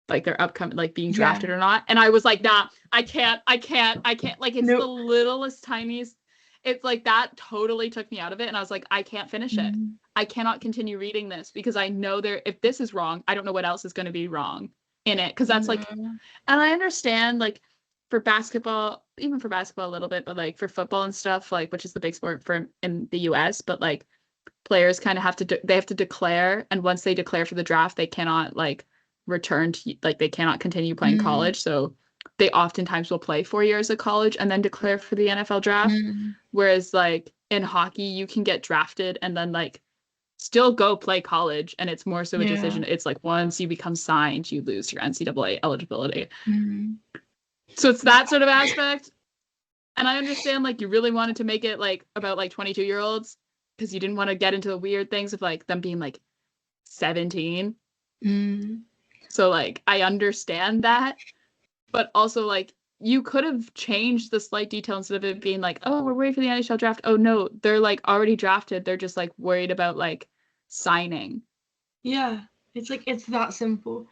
like their upcoming, like being drafted or not. And I was like, nah, I can't. Like, it's the littlest, tiniest. It's like that totally took me out of it. And I was like, I can't finish it. I cannot continue reading this because I know if this is wrong, I don't know what else is going to be wrong in it. Cause that's like, and I understand like for basketball, even for basketball a little bit, but like for football and stuff, like, which is the big sport in the US, but like players kind of have to, they have to declare. And once they declare for the draft, they cannot like return to, like they cannot continue playing college. So they oftentimes will play 4 years of college and then declare for the NFL draft. Whereas like in hockey, you can get drafted and then like still go play college. And it's more so a decision. It's like once you become signed, you lose your NCAA eligibility. So it's that sort of aspect. And I understand like you really wanted to make it like about like 22-year-olds because you didn't want to get into the weird things of like them being like 17. So like I understand that, but also like you could have changed the slight detail instead of it being like, oh, we're waiting for the NHL draft. Oh no, they're like already drafted. They're just like worried about like signing. Yeah, it's like it's that simple.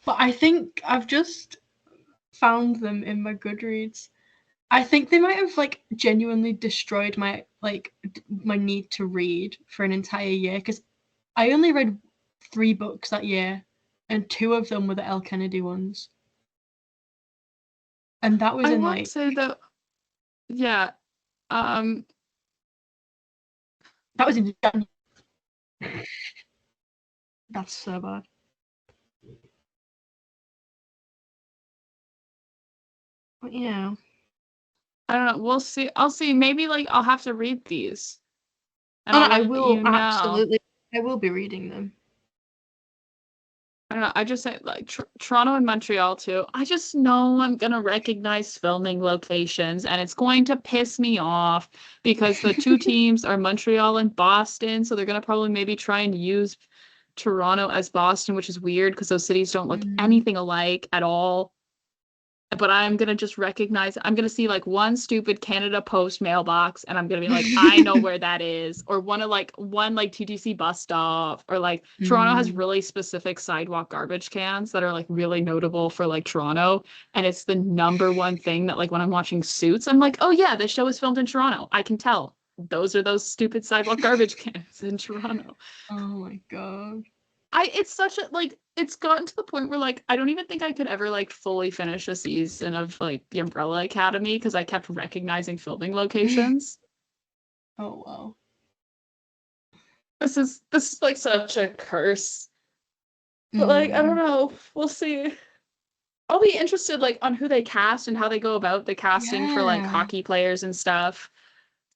But I think I've just found them in my Goodreads. I think they might have like genuinely destroyed my my need to read for an entire year because I only read 3 books that year, and 2 of them were the L. Kennedy ones. And that was I won't say that. Yeah. That was in January. That's so bad. But yeah. I don't know. We'll see. I'll see. Maybe like I'll have to read these. And I will absolutely. I will be reading them. I don't know. I just say like Toronto and Montreal too. I just know I'm gonna recognize filming locations, and it's going to piss me off because the two teams are Montreal and Boston, so they're gonna probably maybe try and use Toronto as Boston, which is weird because those cities don't look anything alike at all. But I'm gonna just recognize. I'm gonna see like one stupid Canada Post mailbox, and I'm gonna be like, I know where that is, or one TTC bus stop, or like Toronto has really specific sidewalk garbage cans that are like really notable for like Toronto, and it's the number one thing that like when I'm watching Suits, I'm like, oh yeah, this show is filmed in Toronto. I can tell. Those are those stupid sidewalk garbage cans in Toronto. Oh my god. It's such a like it's gotten to the point where like I don't even think I could ever like fully finish a season of like the Umbrella Academy because I kept recognizing filming locations. Oh wow. This is like such a curse. But like I don't know. We'll see. I'll be interested like on who they cast and how they go about the casting for like hockey players and stuff.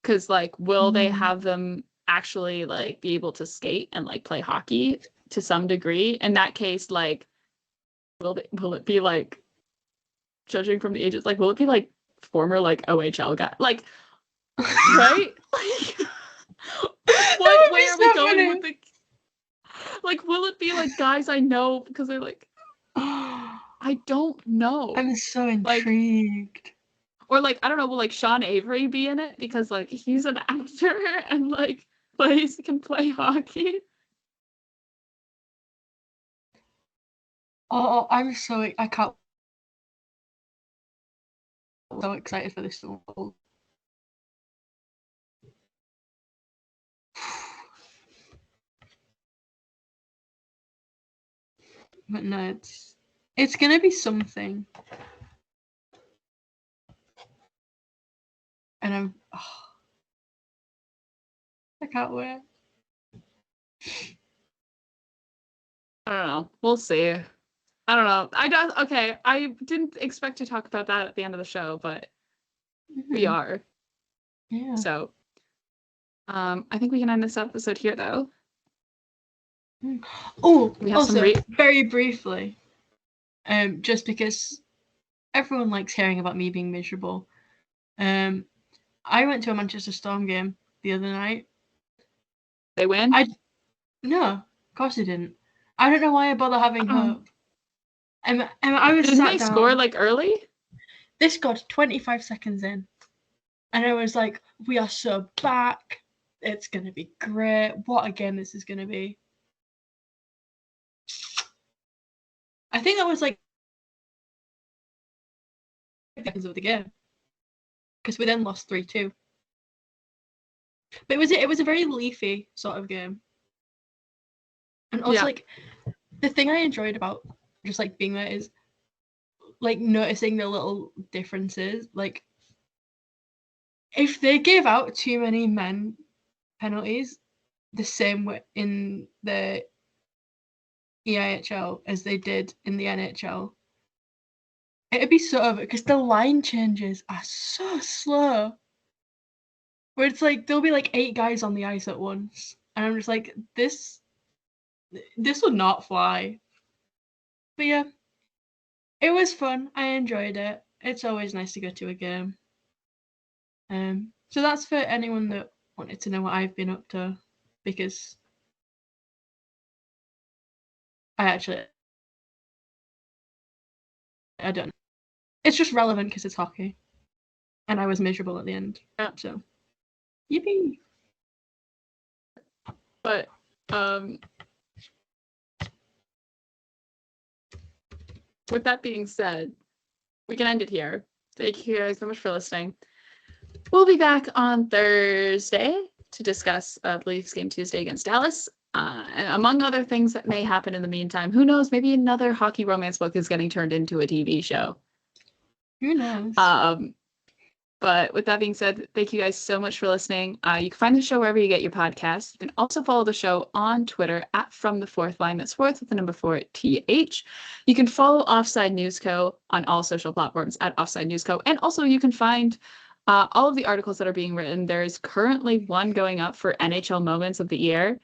Cause like will they have them actually like be able to skate and like play hockey to some degree? In that case, like will it be like judging from the ages, like will it be like former like OHL guy? Like right? Like what way are we going with the like will it be like guys I know because they're like I don't know. I'm so intrigued. Or like I don't know, will like Sean Avery be in it because like he's an actor and like can play hockey? Oh, I can't so excited for this one. But no, it's gonna be something. And I can't wait. I don't know. We'll see. I don't know. I didn't expect to talk about that at the end of the show, but we are. Yeah. So, I think we can end this episode here, though. Oh, also, very briefly, just because everyone likes hearing about me being miserable. I went to a Manchester Storm game the other night. They win? No, of course they didn't. I don't know why I bother having hope. And I was Didn't they score like early? They scored 25 seconds in. And I was like, we are so back. It's going to be great. What a game this is going to be. I think that was like seconds of the game. Because we then lost 3-2. But it was a very leafy sort of game. And also, like, the thing I enjoyed about just, like, being there is, like, noticing the little differences. Like, if they gave out too many men penalties the same way in the EIHL as they did in the NHL, it'd be so over because the line changes are so slow. Where it's like there'll be like 8 guys on the ice at once, and I'm just like, this would not fly. But yeah, it was fun. I enjoyed it. It's always nice to go to a game. So that's for anyone that wanted to know what I've been up to, because I don't know. It's just relevant because it's hockey. And I was miserable at the end. Yeah. So, yippee. But, with that being said, we can end it here. Thank you guys so much for listening. We'll be back on Thursday to discuss the Leafs game Tuesday against Dallas. Among other things that may happen in the meantime, who knows, maybe another hockey romance book is getting turned into a TV show. Who knows? But with that being said, thank you guys so much for listening. You can find the show wherever you get your podcasts. You can also follow the show on Twitter at From the Fourth Line. That's fourth with the number 4 TH. You can follow Offside News Co. on all social platforms at Offside News Co. And also you can find all of the articles that are being written. There's currently one going up for NHL Moments of the Year.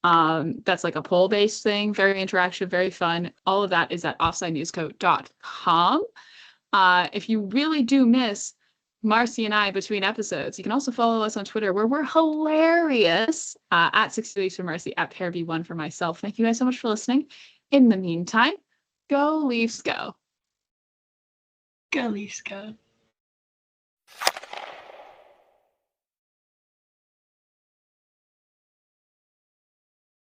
That's like a poll-based thing, very interactive, very fun. All of that is at offsidenewsco.com. If you really do miss Marcie and I between episodes, you can also follow us on Twitter where we're hilarious at 60 Leafs for Marcie, at PairB1 for myself. Thank you guys so much for listening. In the meantime, go Leafs go. Go Leafs go.